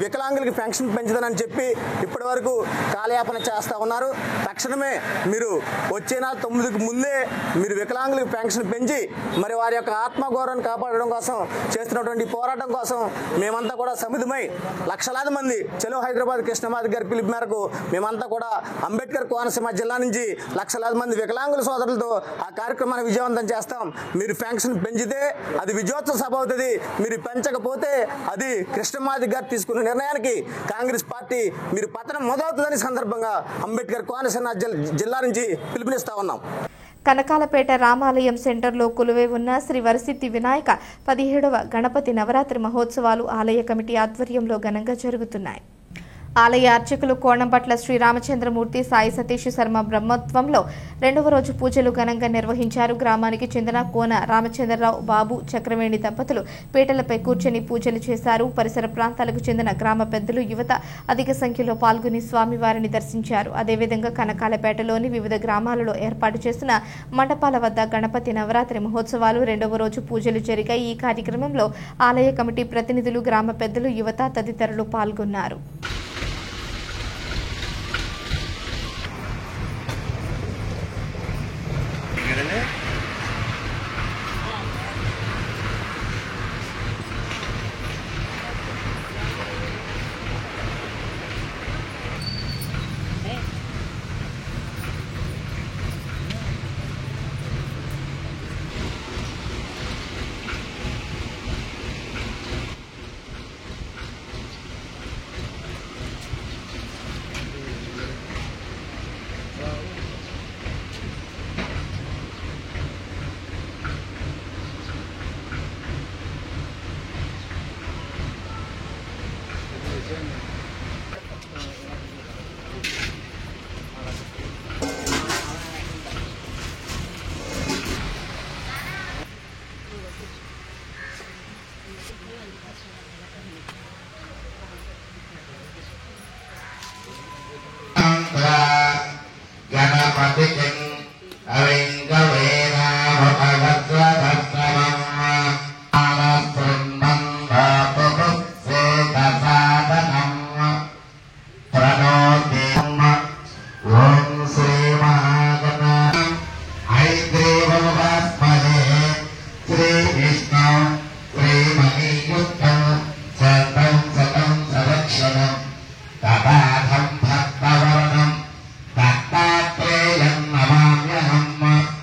వికలాంగులకి పెన్షన్ పెంచుదని చెప్పి ఇప్పటి వరకు కాలయాపన చేస్తూ ఉన్నారు. తక్షణమే మీరు వచ్చే నెల 9కి ముందే మీరు వికలాంగులకు పెన్షన్ పెంచి వారి యొక్క ఆత్మగౌరవాన్ని కాపాడడం కోసం చేస్తున్నటువంటి పోరాటం కోసం మేమంతా కూడా సమిధమై లక్షలాది మంది చలో హైదరాబాద్ కృష్ణమాదిగ గారి పిలుపు మేరకు మేమంతా కూడా అంబేద్కర్ కోనసీమ జిల్లా నుంచి లక్షలాది మంది వికలాంగుల సోదరులతో ఆ కార్యక్రమాన్ని విజయవంతం చేస్తాం. మీరు పెన్షన్ పెంచితే అది విజయోత్సవ సభ అవుతుంది, మీరు పెంచకపోతే అది కృష్ణమాదిగ గారు తీసుకున్న నిర్ణయానికి కాంగ్రెస్ పార్టీ మీరు పతనం మొదలవుతుందని సందర్భంగా అంబేద్కర్ కోనసీమ జిల్లా నుంచి పిలుపునిస్తా ఉన్నాం. కనకాలపేట రామాలయం సెంటర్లో కొలువై ఉన్న శ్రీ వరసిద్ధి వినాయక 17వ గణపతి నవరాత్రి మహోత్సవాలు ఆలయ కమిటీ ఆధ్వర్యంలో ఘనంగా జరుగుతున్నాయి. ఆలయ అర్చకులు కోణంపట్ల శ్రీరామచంద్రమూర్తి, సాయి సతీష్ శర్మ బ్రహ్మత్వంలో 2వ రోజు పూజలు ఘనంగా నిర్వహించారు. గ్రామానికి చెందిన కోన రామచంద్రరావు, బాబు, చక్రవేణి దంపతులు పీటలపై కూర్చొని పూజలు చేశారు. పరిసర ప్రాంతాలకు చెందిన గ్రామ పెద్దలు, యువత అధిక సంఖ్యలో పాల్గొని స్వామివారిని దర్శించారు. అదేవిధంగా కనకాలపేటలోని వివిధ గ్రామాలలో ఏర్పాటు చేసిన మండపాల వద్ద గణపతి నవరాత్రి మహోత్సవాలు 2వ రోజు పూజలు జరిగాయి. ఈ కార్యక్రమంలో ఆలయ కమిటీ ప్రతినిధులు, గ్రామ పెద్దలు, యువత తదితరులు పాల్గొన్నారు. Tapatham Tattvatrayam Namaamyaham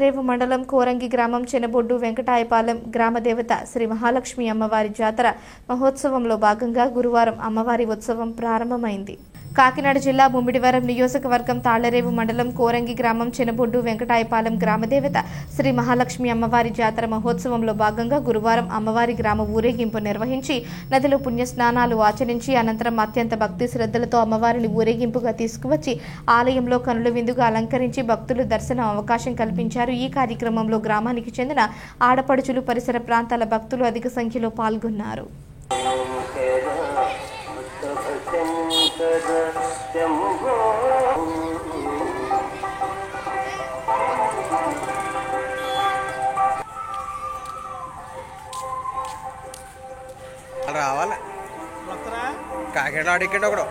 తాళరేవు మండలం కోరంగి గ్రామం చెనబొడ్డు వెంకటాయపాలెం గ్రామదేవత శ్రీ మహాలక్ష్మి అమ్మవారి జాతర మహోత్సవంలో భాగంగా గురువారం అమ్మవారి ఉత్సవం ప్రారంభమైంది. కాకినాడ జిల్లా ముమ్మిడివరం నియోజకవర్గం తాళ్లరేవు మండలం కోరంగి గ్రామం చెనబొడ్డు వెంకటాయపాలెం గ్రామదేవత శ్రీ మహాలక్ష్మి అమ్మవారి జాతర మహోత్సవంలో భాగంగా గురువారం అమ్మవారి గ్రామ ఊరేగింపు నిర్వహించి నదిలో పుణ్యస్నానాలు ఆచరించి అనంతరం అత్యంత భక్తి శ్రద్ధలతో అమ్మవారిని ఊరేగింపుగా తీసుకువచ్చి ఆలయంలో కనుల విందుగా అలంకరించి భక్తులు దర్శనం అవకాశం కల్పించారు. ఈ కార్యక్రమంలో గ్రామానికి చెందిన ఆడపడుచులు, పరిసర ప్రాంతాల భక్తులు అధిక సంఖ్యలో పాల్గొన్నారు. రావాలి కాకినాడ ఇక్కడ ఒకడు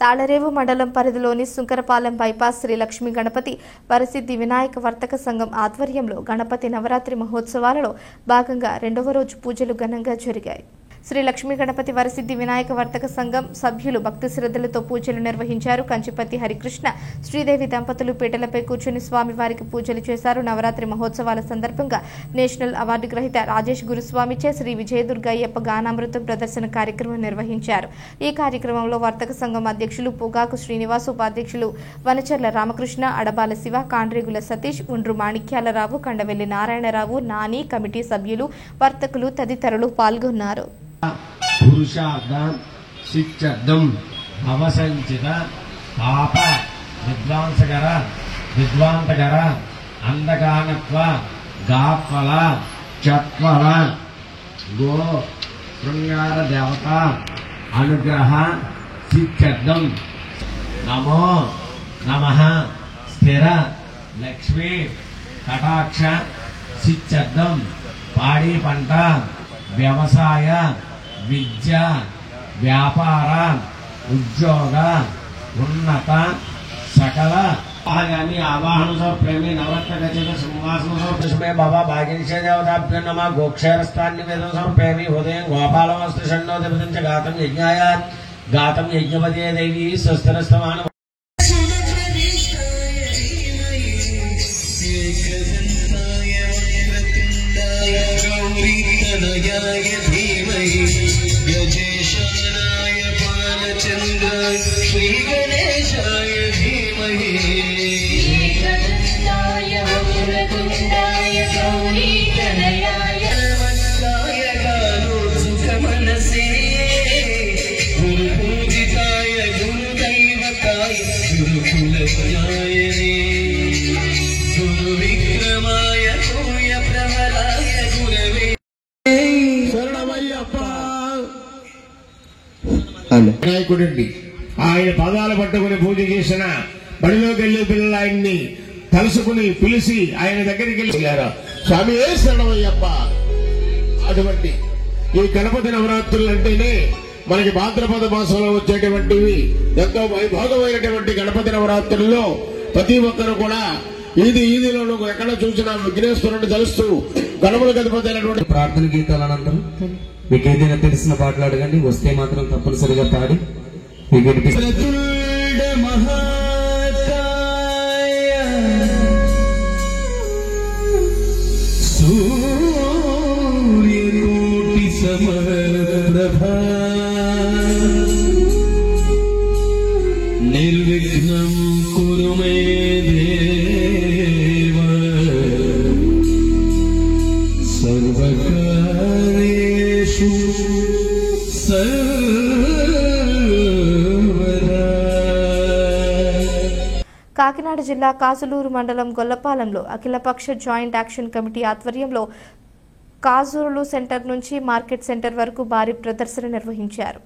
తాళరేవు మండలం పరిధిలోని సుంకరపాలెం బైపాస్ శ్రీ లక్ష్మీ గణపతి వరసిద్ధి వినాయక వర్తక సంఘం ఆధ్వర్యంలో గణపతి నవరాత్రి మహోత్సవాలలో భాగంగా 2వ రోజు పూజలు ఘనంగా జరిగాయి. శ్రీ లక్ష్మీ గణపతి వరసిద్ధి వినాయక వర్తక సంఘం సభ్యులు భక్తి శ్రద్ధలతో పూజలు నిర్వహించారు. కంచిపతి హరికృష్ణ, శ్రీదేవి దంపతులు పీటలపై కూర్చుని స్వామివారికి పూజలు చేశారు. నవరాత్రి మహోత్సవాల సందర్భంగా నేషనల్ అవార్డు గ్రహీత రాజేష్ గురుస్వామిచే శ్రీ విజయదుర్గ అయ్యప్ప గానామృతం ప్రదర్శన కార్యక్రమం నిర్వహించారు. ఈ కార్యక్రమంలో వర్తక సంఘం అధ్యక్షులు పొగాకు శ్రీనివాస్, ఉపాధ్యక్షులు వనచర్ల రామకృష్ణ, అడబాల శివ, కాండ్రేగుల సతీష్, ఉండ్రు మాణిక్యాలరావు, కండవెల్లి నారాయణరావు, నాని, కమిటీ సభ్యులు, వర్తకులు తదితరులు పాల్గొన్నారు. పురుషార్థం సిద్ధం అవసంచిత పాప విద్వాంతకర అంధకానత్వ గాత్వల చత్వల గో శృంగార దేవత అనుగ్రహ సిద్ధం నమో నమః స్థిర లక్ష్మీ కటాక్ష సిద్ధం పాడి పంట వ్యవసాయ విద్య వ్యాపార ఉద్యోగ ఉన్నత సకల ఆవాహన సమర్పయామి. నవరత్న ఖచ్చిత సింహాసన సమర్పయామి. బాబా భాగ్యనిషే దేవతాభ్యో నమః. గోక్షరస్థాన్ని వేదం సమర్పయామి. ఉదయం గోపాలమస్తు షణ్ణో దివసం చ గాతం యజ్ఞాయ గాతం యజ్ఞపదే దేవి స్వస్తిరస్తమాన गजेशानाय बालचन्द्राय श्री गणेशाय धीमहि श्रीगणेशाय वक्रतुण्डाय गौरीतनयाय नमस्काय गानोत्सुकमनसे गुरुपूजिताय गुरुदैवताय गुरुकुलज्ञायने गुरुविक्रमाय भूयप्रबलाय गुरवे నాయకుడండి. ఆయన పాదాలు పట్టుకుని పూజ చేసిన బడిలోకి వెళ్లే పిల్లలు ఆయన్ని తలుసుకుని పిలిచి ఆయన దగ్గరికి వెళ్ళారు. స్వామి ఏ శరణమయ్యప్ప. అటువంటి ఈ గణపతి నవరాత్రులు అంటేనే మనకి భాద్రపద మాసంలో వచ్చేటువంటివి ఎంతో వైభోగమైనటువంటి గణపతి నవరాత్రుల్లో ప్రతి ఒక్కరు కూడా ఈదిలో నువ్వు ఎక్కడ చూసినా విఘ్నేశ్వరుని తలుస్తూ గణములు గదిపోతైనటువంటి ప్రార్థన గీతాల అనంతరం మీకు ఏదైనా తెలిసిన పాటలు అడగండి, వస్తే మాత్రం తప్పనిసరిగా పాడి మీకు వినిపిస్తుంది. సూర్యకోటి సమప్రభా నిర్విఘ్నం కురు మే దేవ సర్వకార్యేషు సర్వదా. కాకినాడ జిల్లా కాజులూరు మండలం గొల్లపాలెంలో అఖిలపక్ష జాయింట్ యాక్షన్ కమిటీ ఆధ్వర్యంలో కాజూరు సెంటర్ నుంచి మార్కెట్ సెంటర్ వరకు భారీ ప్రదర్శన నిర్వహించారు.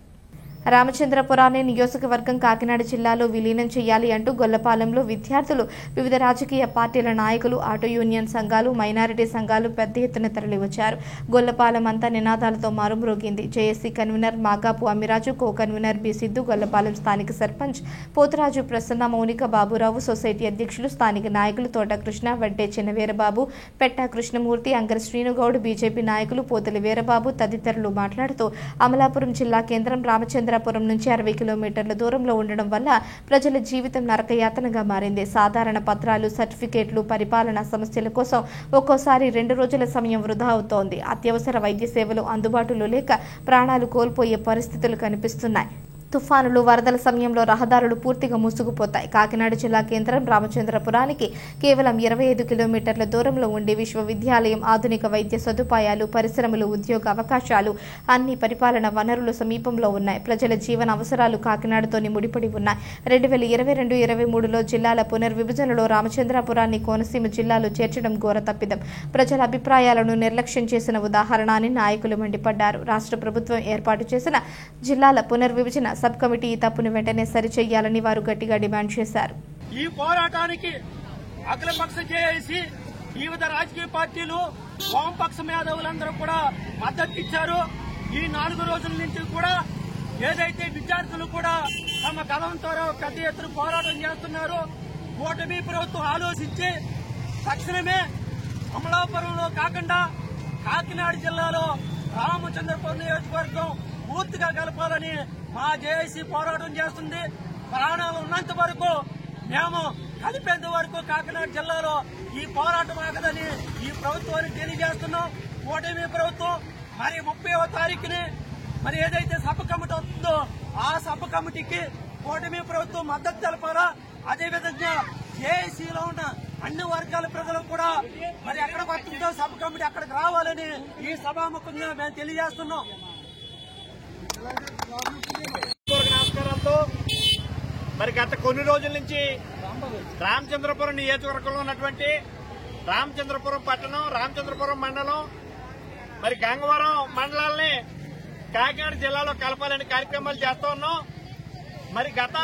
రామచంద్రపురాన్ని నియోజకవర్గం కాకినాడ జిల్లాలో విలీనం చేయాలి అంటూ గొల్లపాలెంలో విద్యార్థులు, వివిధ రాజకీయ పార్టీల నాయకులు, ఆటో యూనియన్ సంఘాలు, మైనారిటీ సంఘాలు పెద్ద ఎత్తున తరలివచ్చారు. గొల్లపాలెం అంతా నినాదాలతో మారుమ్రోగింది. JAC convener Magapu Ammiraju, co convener B Siddhu, Gollapalem స్థానిక సర్పంచ్ పోతురాజు ప్రసన్న, మౌనిక బాబురావు, సొసైటీ అధ్యక్షులు, స్థానిక నాయకులు తోట కృష్ణ, వడ్డే చిన్నవీరబాబు, పెట్టా కృష్ణమూర్తి, అంగర శ్రీనుగౌడ్, బీజేపీ నాయకులు పోతలి వీరబాబు తదితరులు మాట్లాడుతూ అమలాపురం జిల్లా కేంద్రం రామచంద్రపురం నుంచి 60 కిలోమీటర్ల దూరంలో ఉండడం వల్ల ప్రజల జీవితం నరకయాతనగా మారింది. సాధారణ పత్రాలు, సర్టిఫికేట్లు, పరిపాలనా సమస్యల కోసం ఒక్కోసారి 2 రోజుల సమయం వృధా అవుతోంది. అత్యవసర వైద్య సేవలు అందుబాటులో లేక ప్రాణాలు కోల్పోయే పరిస్థితులు కనిపిస్తున్నాయి. తుఫానులు, వరదల సమయంలో రహదారులు పూర్తిగా మూసుకుపోతాయి. కాకినాడ జిల్లా కేంద్రం రామచంద్రపురానికి కేవలం 25 కిలోమీటర్ల దూరంలో ఉండే విశ్వవిద్యాలయం, ఆధునిక వైద్య సదుపాయాలు, పరిశ్రమలు, ఉద్యోగ అవకాశాలు, అన్ని పరిపాలన వనరులు సమీపంలో ఉన్నాయి. ప్రజల జీవన అవసరాలు కాకినాడతోని ముడిపడి ఉన్నాయి. 2022-23లో జిల్లాల పునర్విభజనలో రామచంద్రపురాన్ని కోనసీమ జిల్లాలో చేర్చడం ఘోర తప్పిదం. ప్రజల అభిప్రాయాలను నిర్లక్ష్యం చేసిన ఉదాహరణ అని నాయకులు మండిపడ్డారు. రాష్ట్ర ప్రభుత్వం ఏర్పాటు చేసిన జిల్లాల పునర్విభజన సబ్ కమిటీ ఈ తప్పును వెంటనే సరిచేయాలని వారు గట్టిగా డిమాండ్ చేశారు. ఈ పోరాటానికి అఖిలపక్ష జేఏసీ, వివిధ రాజకీయ పార్టీలు, వామపక్ష మేధావులందరూ కూడా మద్దతు ఇచ్చారు. ఈ 4 రోజుల నుంచి కూడా ఏదైతే విద్యార్థులు కూడా తమ గలంతో పెద్ద ఎత్తున పోరాటం చేస్తున్నారు. కూటమి ప్రభుత్వం ఆలోచించి తక్షణమే అమలాపురంలో కాకుండా కాకినాడ జిల్లాలో రామచంద్రపురం నియోజకవర్గం పూర్తిగా కలపాలని మా జేఏసీ పోరాటం చేస్తుంది. ప్రాణాలు ఉన్నంత వరకు మేము కలిపేంత వరకు కాకినాడ జిల్లాలో ఈ పోరాటం ఆగదని ఈ ప్రభుత్వానికి తెలియజేస్తున్నాం. కూటమి ప్రభుత్వం మరి 30వ తారీఖుని మరి ఏదైతే సబ్ కమిటీ వస్తుందో ఆ సబ్ కమిటీకి కూటమి ప్రభుత్వం మద్దతు తెలపాలా. అదేవిధంగా జేఏసీలో ఉన్న అన్ని వర్గాల ప్రజలు కూడా మరి ఎక్కడికి వస్తుందో సబ్ కమిటీ అక్కడికి రావాలని ఈ సభాముఖంగా మేము తెలియజేస్తున్నాం. నమస్కారాలతో మరి గత కొన్ని రోజుల నుంచి రామచంద్రపురం నియోజకవర్గంలో ఉన్నటువంటి రామచంద్రపురం పట్టణం, రామచంద్రపురం మండలం, మరి గంగవరం మండలాల్ని కాకినాడ జిల్లాలో కలపాలని కార్యక్రమాలు చేస్తూ ఉన్నాం. మరి గత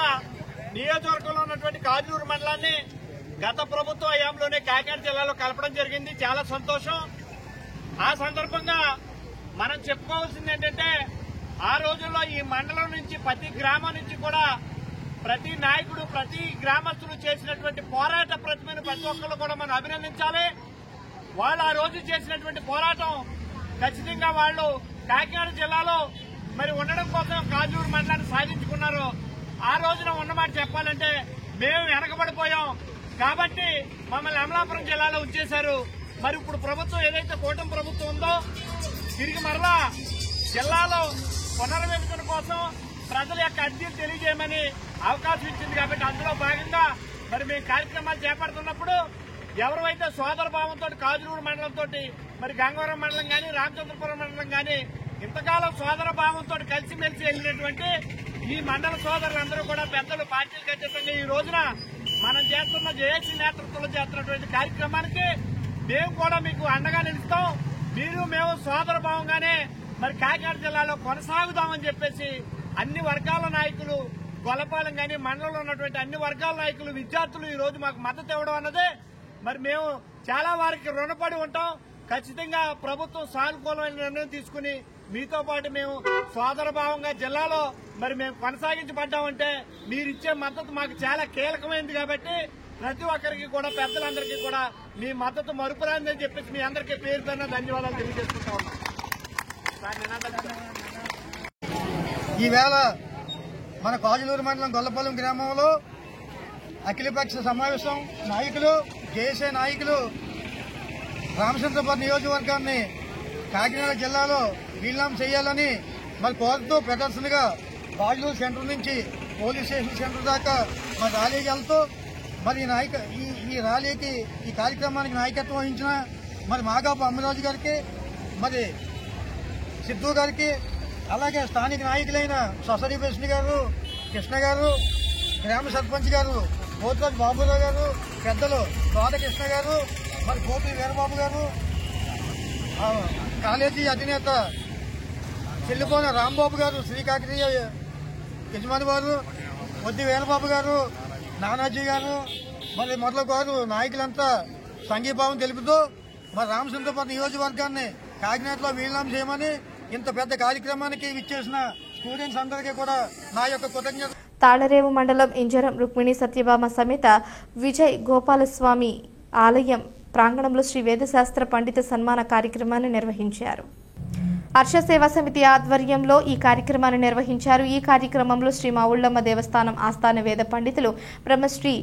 నియోజకవర్గంలో ఉన్నటువంటి కాజూరు మండలాన్ని గత ప్రభుత్వ హయాంలోనే కాకినాడ జిల్లాలో కలపడం జరిగింది. చాలా సంతోషం. ఆ సందర్భంగా మనం చెప్పుకోవాల్సింది ఏంటంటే ఆ రోజుల్లో ఈ మండలం నుంచి ప్రతి గ్రామం నుంచి కూడా ప్రతి నాయకుడు, ప్రతి గ్రామస్తులు చేసినటువంటి పోరాట ప్రతిమను ప్రతి ఒక్కరు కూడా మనం అభినందించాలి. వాళ్ళు ఆ రోజు చేసినటువంటి పోరాటం ఖచ్చితంగా వాళ్ళు కాకినాడ జిల్లాలో మరి ఉండడం కోసం కాజూరు మండలాన్ని సాధించుకున్నారు. ఆ రోజున ఉన్నమాట చెప్పాలంటే మేము వెనకబడిపోయాం కాబట్టి మమ్మల్ని అమలాపురం జిల్లాలో ఉంచేశారు. మరి ఇప్పుడు ప్రభుత్వం ఏదైతే కూటమి ప్రభుత్వం ఉందో తిరిగి మరలా జిల్లాలో పునర్విభజన కోసం ప్రజల యొక్క అర్జీలు తెలియజేయమని అవకాశం ఇచ్చింది. కాబట్టి అందులో భాగంగా మరి మేము కార్యక్రమాలు చేపడుతున్నప్పుడు ఎవరైతే సోదర భావంతో కాజూరు మండలంతో మరి గంగవరం మండలం కానీ రామచంద్రపురం మండలం కానీ ఇంతకాలం సోదర భావంతో కలిసిమెలిసి వెళ్ళినటువంటి ఈ మండల సోదరులందరూ కూడా పెద్దలు పార్టీలకు అతీతంగా ఈ రోజున మనం చేస్తున్న జేఏసీ నేతృత్వంలో చేస్తున్నటువంటి కార్యక్రమానికి మేము కూడా మీకు అండగా నిలుస్తాం. మీరు మేము సోదర భావంగానే మరి కాకినాడ జిల్లాలో కొనసాగుదామని చెప్పేసి అన్ని వర్గాల నాయకులు, గొల్లపాలెం కానీ మండలంలో ఉన్నటువంటి అన్ని వర్గాల నాయకులు, విద్యార్థులు ఈ రోజు మాకు మద్దతు ఇవ్వడం అన్నదే మరి మేము చాలా వారికి రుణపడి ఉంటాం. ఖచ్చితంగా ప్రభుత్వం సానుకూలమైన నిర్ణయం తీసుకుని మీతో పాటు మేము సోదర భావంగా జిల్లాలో మరి మేము కొనసాగించబడ్డామంటే మీరిచ్చే మద్దతు మాకు చాలా కీలకమైంది. కాబట్టి ప్రతి ఒక్కరికి కూడా పెద్దలందరికీ కూడా మీ మద్దతు మరుపురాందని చెప్పేసి మీ అందరికీ పేరు పైన ధన్యవాదాలు తెలియజేసుకుంటా ఉన్నాం. ఈవేళ మన కాజులూరు మండలం గొల్లపాలెం గ్రామంలో అఖిలపక్ష సమావేశం నాయకులు జేఏసీ నాయకులు రామచంద్రపురం నియోజకవర్గాన్ని కాకినాడ జిల్లాలో విలీనం చేయాలని మరి కోరుతూ ప్రదర్శనగా కాజులూరు సెంటర్ నుంచి పోలీస్ స్టేషన్ సెంటర్ దాకా మరి ర్యాలీకి వెళ్తూ మరి ఈ ర్యాలీకి ఈ కార్యక్రమానికి నాయకత్వం వహించిన మరి మాగాపు అమ్మరాజు గారికి మరి సిద్ధు గారికి అలాగే స్థానిక నాయకులైన సొసైటీ ప్రెసిడెంట్ గారు కృష్ణ గారు గ్రామ సర్పంచ్ గారు పోతురాజు బాబురావు గారు పెద్దలు తోట కృష్ణ గారు మరి కోపి వీరబాబు గారు కాలేజీ అధినేత చెల్లిపోన రాంబాబు గారు శ్రీకాకుళీయ యజమాని వారు వద్ది వీరబాబు గారు నానాజీ గారు మరి మొదలుగారు నాయకులంతా సంఘీభావం తెలుపుతూ మరి రామచంద్రపురం నియోజకవర్గాన్ని కాకినాడలో విలీనం చేయమని ఇంత పెద్ద కార్యక్రమానికి విచ్చేసిన స్టూడెంట్స్ అందరికీ కూడా నా యొక్క కృతజ్ఞత. తాళరేవు మండలం ఇంజరం రుక్మిణి సత్యభామ సమేత విజయ్ గోపాలస్వామి ఆలయం ప్రాంగణంలో శ్రీ వేదశాస్త్ర పండిత సన్మాన కార్యక్రమాన్ని నిర్వహించారు. హర్ష సేవా సమితి ఆధ్వర్యంలో ఈ కార్యక్రమాన్ని నిర్వహించారు. ఈ కార్యక్రమంలో శ్రీ మావుళ్ళమ్మ దేవస్థానం ఆస్థాన వేద పండితులు బ్రహ్మశ్రీ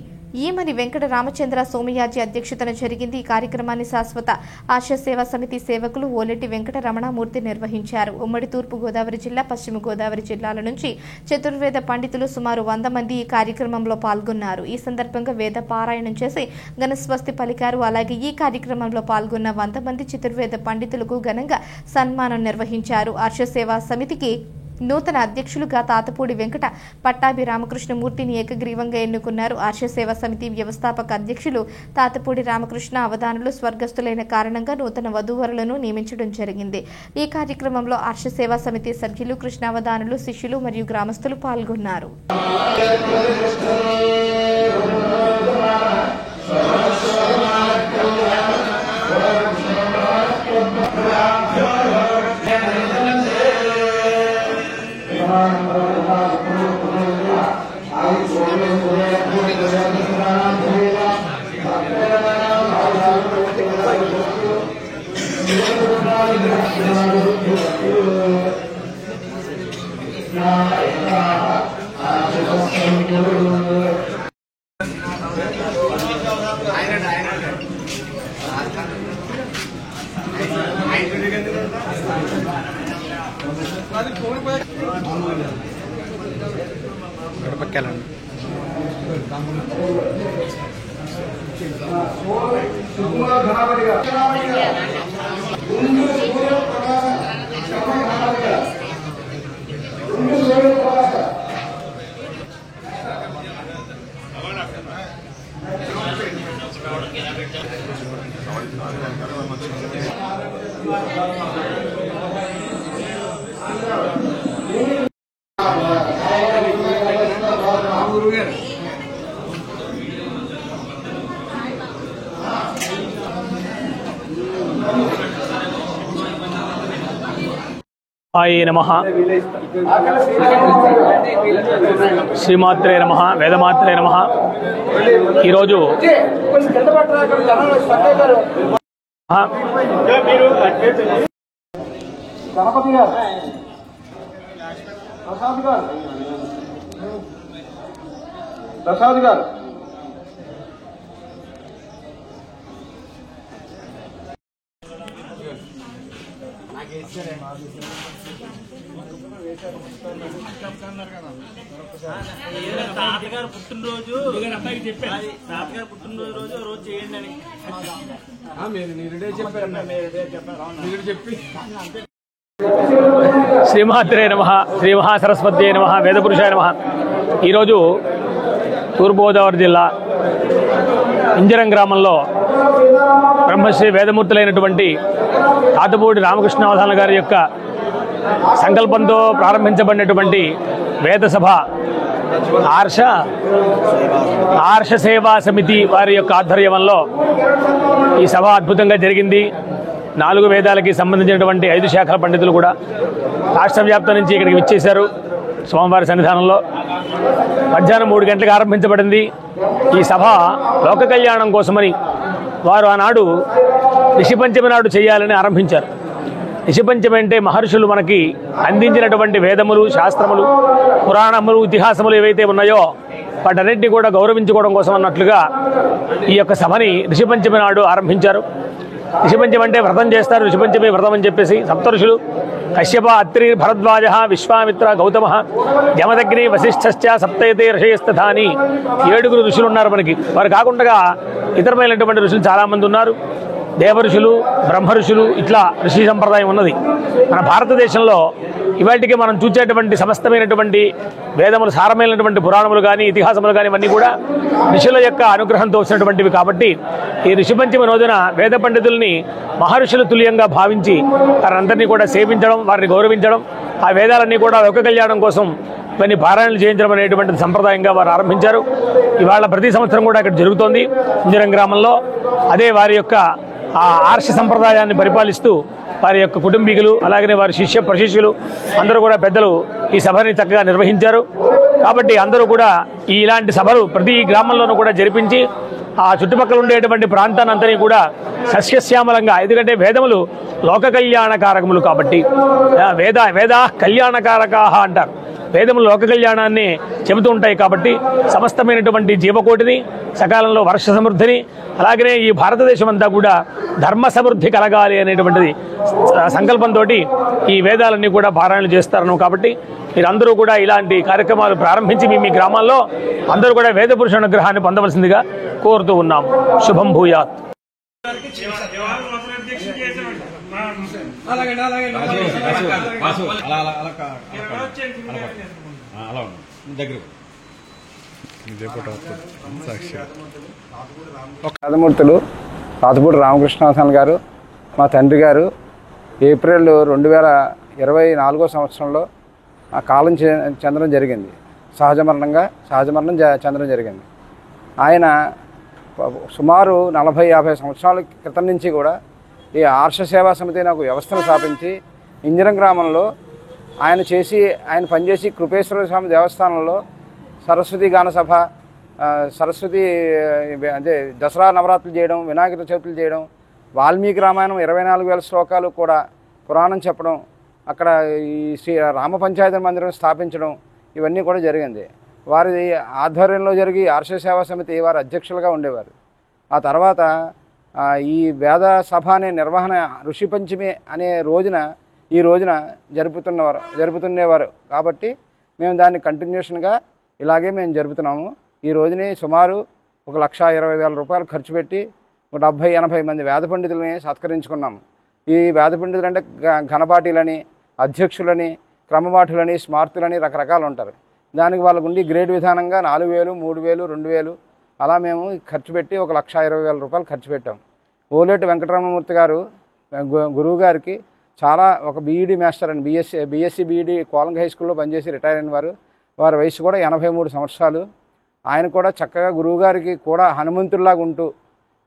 ఈమని వెంకట రామచంద్ర సోమయాజీ అధ్యక్షతన జరిగింది. ఈ కార్యక్రమాన్ని శాశ్వత హర్ష సేవా సమితి సేవకులు ఓలెట్టి వెంకట రమణమూర్తి నిర్వహించారు. ఉమ్మడి తూర్పు గోదావరి జిల్లా, పశ్చిమ గోదావరి జిల్లాల నుంచి చతుర్వేద పండితులు సుమారు 100 మంది ఈ కార్యక్రమంలో పాల్గొన్నారు. ఈ సందర్భంగా వేద పారాయణం చేసి ఘనస్వస్తి పలికారు. అలాగే ఈ కార్యక్రమంలో పాల్గొన్న 100 మంది చతుర్వేద పండితులకు ఘనంగా సన్మానం నిర్వహించారు. హర్ష సేవా సమితికి నూతన అధ్యక్షులుగా తాతపూడి వెంకట పట్టాభి రామకృష్ణమూర్తిని ఏకగ్రీవంగా ఎన్నుకున్నారు. హర్ష సేవా సమితి వ్యవస్థాపక అధ్యక్షులు తాతపూడి రామకృష్ణ అవధానులు స్వర్గస్థులైన కారణంగా నూతన వధూవరులను నియమించడం జరిగింది. ఈ కార్యక్రమంలో హర్ష సేవా సమితి సభ్యులు, కృష్ణావధానులు, శిష్యులు మరియు గ్రామస్తులు పాల్గొన్నారు. ఆయ నమః, శ్రీమాత్రే నమః, వేదమాత్రే నమః. ఈరోజు ప్రసాద్ గారు తాతగారు పుట్టినరోజు తాతగారు పుట్టినరోజు రోజు చేయండి అని శ్రీమాత్రే నమః, శ్రీ మహాసరస్వత్యై నమః, వేదపురుషాయ నమః. ఈరోజు తూర్పుగోదావరి జిల్లా ఇంజరం గ్రామంలో బ్రహ్మశ్రీ వేదమూర్తులైనటువంటి తాతపూడి రామకృష్ణావధాన గారి యొక్క సంకల్పంతో ప్రారంభించబడినటువంటి వేద సభ ఆర్ష సేవా సమితి వారి యొక్క ఆధ్వర్యంలో ఈ సభ అద్భుతంగా జరిగింది. 4 వేదాలకి సంబంధించినటువంటి 5 శాఖల పండితులు కూడా రాష్ట్ర వ్యాప్తం నుంచి ఇక్కడికి విచ్చేశారు. స్వామివారి సన్నిధానంలో మధ్యాహ్నం 3 గంటలకు ఆరంభించబడింది. ఈ సభ లోక కళ్యాణం కోసమని వారు ఆనాడు ఋషిపంచమి నాడు చేయాలని ఆరంభించారు. ఋషిపంచమి అంటే మహర్షులు మనకి అందించినటువంటి వేదములు, శాస్త్రములు, పురాణములు, ఇతిహాసములు ఏవైతే ఉన్నాయో వాటన్నింటినీ కూడా గౌరవించుకోవడం కోసం అన్నట్లుగా ఈ యొక్క సభని ఋషిపంచమి నాడు ఆరంభించారు. ఋషిపంచమి అంటే వ్రతం చేస్తారు, ఋషిపంచమి వ్రతం అని చెప్పేసి సప్తఋషులు కశ్యప, అత్రి, భరద్వాజ, విశ్వామిత్ర, గౌతమ, జమదగ్ని, వశిష్ఠశ్చ సప్తయతే ఋషయస్తథా అని 7 ఋషులు ఉన్నారు మనకి. వారు కాకుండా ఇతరమైనటువంటి ఋషులు చాలామంది ఉన్నారు. దేవ ఋషులు, బ్రహ్మ ఋషులు, ఇట్లా ఋషి సంప్రదాయం ఉన్నది. మన భారతదేశంలో ఇవాటికి మనం చూసేటువంటి సమస్తమైనటువంటి వేదములు, సారమైనటువంటి పురాణములు కానీ, ఇతిహాసములు కానీ ఇవన్నీ కూడా ఋషుల యొక్క అనుగ్రహంతో వచ్చినటువంటివి. కాబట్టి ఈ ఋషిపంచమి రోజున వేద పండితుల్ని మహర్షుల తుల్యంగా భావించి వారందరినీ కూడా సేవించడం, వారిని గౌరవించడం, ఆ వేదాలన్నీ కూడా లోక కళ్యాణం కోసం ఇవన్నీ పారాయణలు చేయించడం అనేటువంటి సంప్రదాయంగా వారు ఆరంభించారు. ఇవాళ ప్రతి సంవత్సరం కూడా ఇక్కడ జరుగుతోంది ఇంజరం గ్రామంలో. అదే వారి యొక్క ఆ ఆర్ష సంప్రదాయాన్ని పరిపాలిస్తూ వారి యొక్క కుటుంబీకులు, అలాగనే వారి శిష్య ప్రశిష్యులు అందరూ కూడా పెద్దలు ఈ సభని చక్కగా నిర్వహించారు. కాబట్టి అందరూ కూడా ఇలాంటి సభలు ప్రతి గ్రామంలోనూ కూడా జరిపించి ఆ చుట్టుపక్కల ఉండేటువంటి ప్రాంతాన్ని అంతని కూడా సస్యశ్యామలంగా, ఎందుకంటే వేదములు లోక కళ్యాణకారకములు కాబట్టి వేదా కళ్యాణకారకాహ అంటారు. వేదములు లోక కళ్యాణాన్ని చెబుతూ ఉంటాయి కాబట్టి సమస్తమైనటువంటి జీవకోటిని, సకాలంలో వర్ష సమృద్ధిని, అలాగనే ఈ భారతదేశం అంతా కూడా ధర్మ సమృద్ధి కలగాలి అనేటువంటిది సంకల్పంతో ఈ వేదాలన్నీ కూడా పారాయణలు చేస్తారు. కాబట్టి మీరందరూ కూడా ఇలాంటి కార్యక్రమాలు ప్రారంభించి మీ గ్రామాల్లో అందరూ కూడా వేద పురుష అనుగ్రహాన్ని పొందవలసిందిగా కోరుతూ ఉన్నాం. శుభం భూయాత్. కథమూర్తులు రాతపూడి రామకృష్ణాసన్ గారు, మా తండ్రి గారు ఏప్రిల్ 2024 సంవత్సరంలో ఆ కాలం చెందడం జరిగింది. సహజ మరణం చెందడం జరిగింది. ఆయన సుమారు 40-50 సంవత్సరాల క్రితం నుంచి కూడా ఈ ఆర్ష సేవా సమితి అనే ఒక వ్యవస్థను స్థాపించి ఇంజరం గ్రామంలో ఆయన పనిచేసి కృపేశ్వర స్వామి దేవస్థానంలో సరస్వతి గాన సభ, సరస్వతి అంటే దసరా నవరాత్రులు చేయడం, వినాయక చవితులు చేయడం, వాల్మీకి రామాయణం 24,000 శ్లోకాలు కూడా పురాణం చెప్పడం, అక్కడ ఈ శ్రీ రామ పంచాయతీ మందిరం స్థాపించడం, ఇవన్నీ కూడా జరిగింది. వారి ఆధ్వర్యంలో జరిగి ఆర్ష సేవా సమితి వారి అధ్యక్షులుగా ఉండేవారు. ఆ తర్వాత ఈ వేద సభ అనే నిర్వహణ ఋషి పంచమి అనే ఈ రోజున జరుపుతుండేవారు. కాబట్టి మేము దాన్ని కంటిన్యూషన్గా ఇలాగే మేము జరుపుతున్నాము. ఈ రోజుని సుమారు 1,20,000 రూపాయలు ఖర్చు పెట్టి 70-80 మంది వేద పండితులని సత్కరించుకున్నాము. ఈ వేద పండితులు అంటే ఘనపాఠీలని, అధ్యక్షులని, క్రమపాఠులని, స్మార్తులని రకరకాలు ఉంటారు. దానికి వాళ్ళకు ఉండి గ్రేడ్ విధానంగా 4,000, 3,000, 2,000 అలా మేము ఖర్చు పెట్టి 1,20,000 రూపాయలు ఖర్చు పెట్టాం. ఓలేటి వెంకటరమణమూర్తి గారు గురువు గారికి ఒక బీఈడీ మాస్టర్ అండి, బీఎస్సీ బీఈడీ కోలంగ హై స్కూల్లో పనిచేసి రిటైర్ అయిన వారి వయసు కూడా 83 సంవత్సరాలు. ఆయన కూడా చక్కగా గురువుగారికి కూడా హనుమంతుల్లాగా ఉంటూ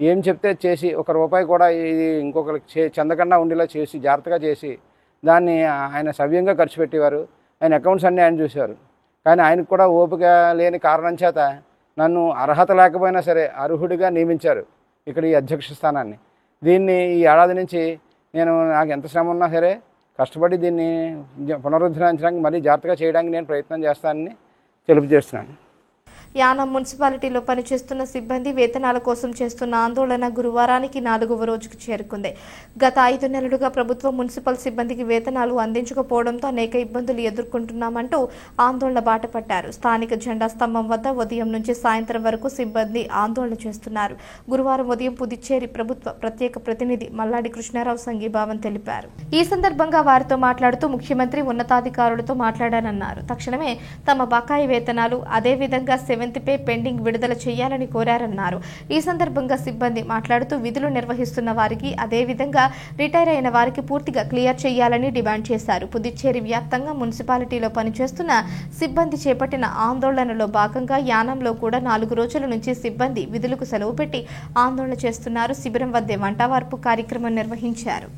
ఏం చెప్తే చేసి ₹1 కూడా ఇది ఇంకొకరికి చెందకుండా ఉండేలా చేసి జాగ్రత్తగా చేసి దాన్ని ఆయన సవ్యంగా ఖర్చు పెట్టేవారు. ఆయన అకౌంట్స్ అన్నీ ఆయన చూసేవారు. కానీ ఆయనకు కూడా ఓపిక లేని కారణం చేత నన్ను అర్హత లేకపోయినా సరే అర్హుడిగా నియమించారు ఇక్కడ ఈ అధ్యక్ష స్థానాన్ని. దీన్ని ఈ ఏడాది నుంచి నాకు ఎంత శ్రమ ఉన్నా సరే కష్టపడి దీన్ని పునరుద్ధరించడానికి మరీ జాగ్రత్తగా చేయడానికి నేను ప్రయత్నం చేస్తానని తెలియజేస్తున్నాను. యానం మున్సిపాలిటీలో పనిచేస్తున్న సిబ్బంది వేతనాల కోసం చేస్తున్న ఆందోళన గురువారానికి 4వ రోజుకు చేరుకుంది. గత 5 నెలలుగా ప్రభుత్వం మున్సిపల్ సిబ్బందికి వేతనాలు అందించకపోవడంతో అనేక ఇబ్బందులు ఎదుర్కొంటున్నామంటూ ఆందోళన బాటపట్టారు. స్థానిక జెండా స్తంభం వద్ద ఉదయం నుంచి సాయంత్రం వరకు సిబ్బంది ఆందోళన చేస్తున్నారు. గురువారం ఉదయం పుదుచ్చేరి ప్రభుత్వ ప్రత్యేక ప్రతినిధి మల్లాడి కృష్ణారావు సంఘీభావం తెలిపారు. ఈ సందర్భంగా వారితో మాట్లాడుతూ ముఖ్యమంత్రి ఉన్నతాధికారులతో మాట్లాడానన్నారు. తక్షణమే తమ బకాయి వేతనాలు అదేవిధంగా 7th పే పెండింగ్ విడుదల చేయాలని కోరారన్నారు. ఈ సందర్భంగా సిబ్బంది మాట్లాడుతూ విధులు నిర్వహిస్తున్న వారికి అదేవిధంగా రిటైర్ అయిన వారికి పూర్తిగా క్లియర్ చేయాలని డిమాండ్ చేశారు. పుదుచ్చేరి వ్యాప్తంగా మున్సిపాలిటీలో పనిచేస్తున్న సిబ్బంది చేపట్టిన ఆందోళనలో భాగంగా యానంలో కూడా 4 రోజుల నుంచి సిబ్బంది విధులకు సెలవు పెట్టి ఆందోళన చేస్తున్నారు. శిబిరం వద్దే వంటవార్పు కార్యక్రమం నిర్వహించారు.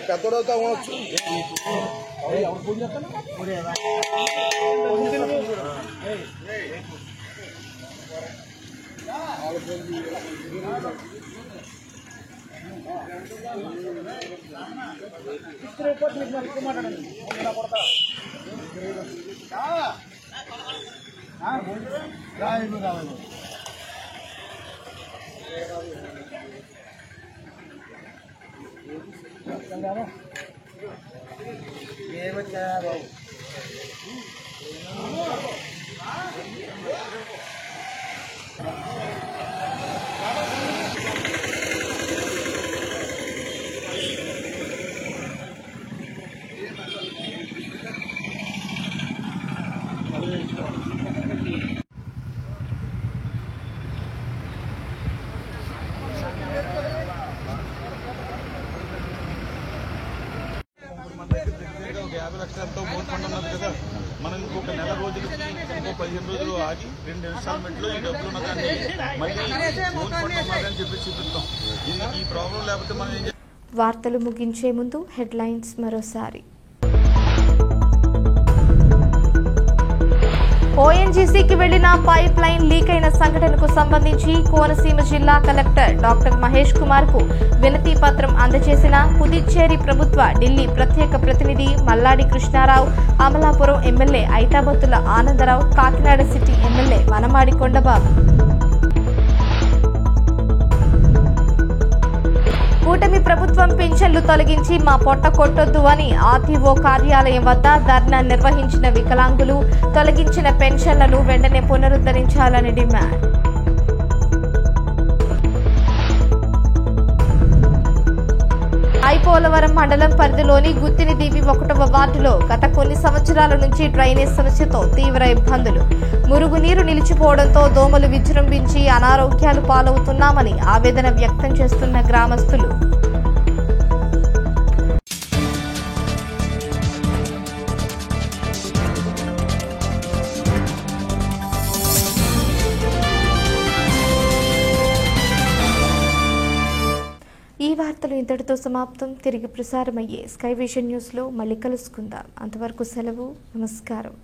పెద్దోడవుతా ఉండొచ్చు. మనం ఇంకొక నెల రోజులు ఇంకో 15 రోజులు ఆగి 2 ఇన్స్టాల్మెంట్లో ఈ డబ్బులు ఉన్న దాన్ని మళ్ళీ అని చెప్పి చూపిస్తాం. ఈ ప్రాబ్లం లేకపోతే మనం వార్తలు ముగించే ముందు హెడ్లైన్స్ మరోసారి. ఓఎన్జీసీకి వెళ్లిన పైప్ లైన్ లీక్ అయిన సంఘటనకు సంబంధించి కోనసీమ జిల్లా కలెక్టర్ డాక్టర్ మహేష్ కుమార్ కు వినతి పత్రం అందజేసిన పుదుచ్చేరి ప్రభుత్వ ఢిల్లీ ప్రత్యేక ప్రతినిధి Malladi Krishna Rao, Amalapuram MLA Aithabathula Ananda Rao, Kakinada city MLA Vanamadi Kondababu. కూటమి ప్రభుత్వం పింఛన్లు తొలగించి మా పొట్ట కొట్టొద్దు అని ఆర్టీఓ కార్యాలయం వద్ద ధర్నా నిర్వహించిన వికలాంగులు తొలగించిన పెన్షన్లను వెంటనే పునరుద్ధరించాలని డిమాండ్. ఐపోలవరం మండలం పరిధిలోని గుత్తినిదీవి 1వ వార్డులో గత కొన్ని సంవత్సరాల నుంచి డ్రైనేజ్ సమస్యతో తీవ్ర ఇబ్బందులు. మురుగునీరు నిలిచిపోవడంతో దోమలు విజృంభించి అనారోగ్యాలు పాలవుతున్నామని ఆవేదన వ్యక్తం చేస్తున్న గ్రామస్తులు. ఈ వార్తలు ఇంతటితో సమాప్తం. తిరిగి ప్రసారమయ్యే స్కై విజన్ న్యూస్లో మళ్ళీ కలుసుకుందాం. అంతవరకు సెలవు. నమస్కారం.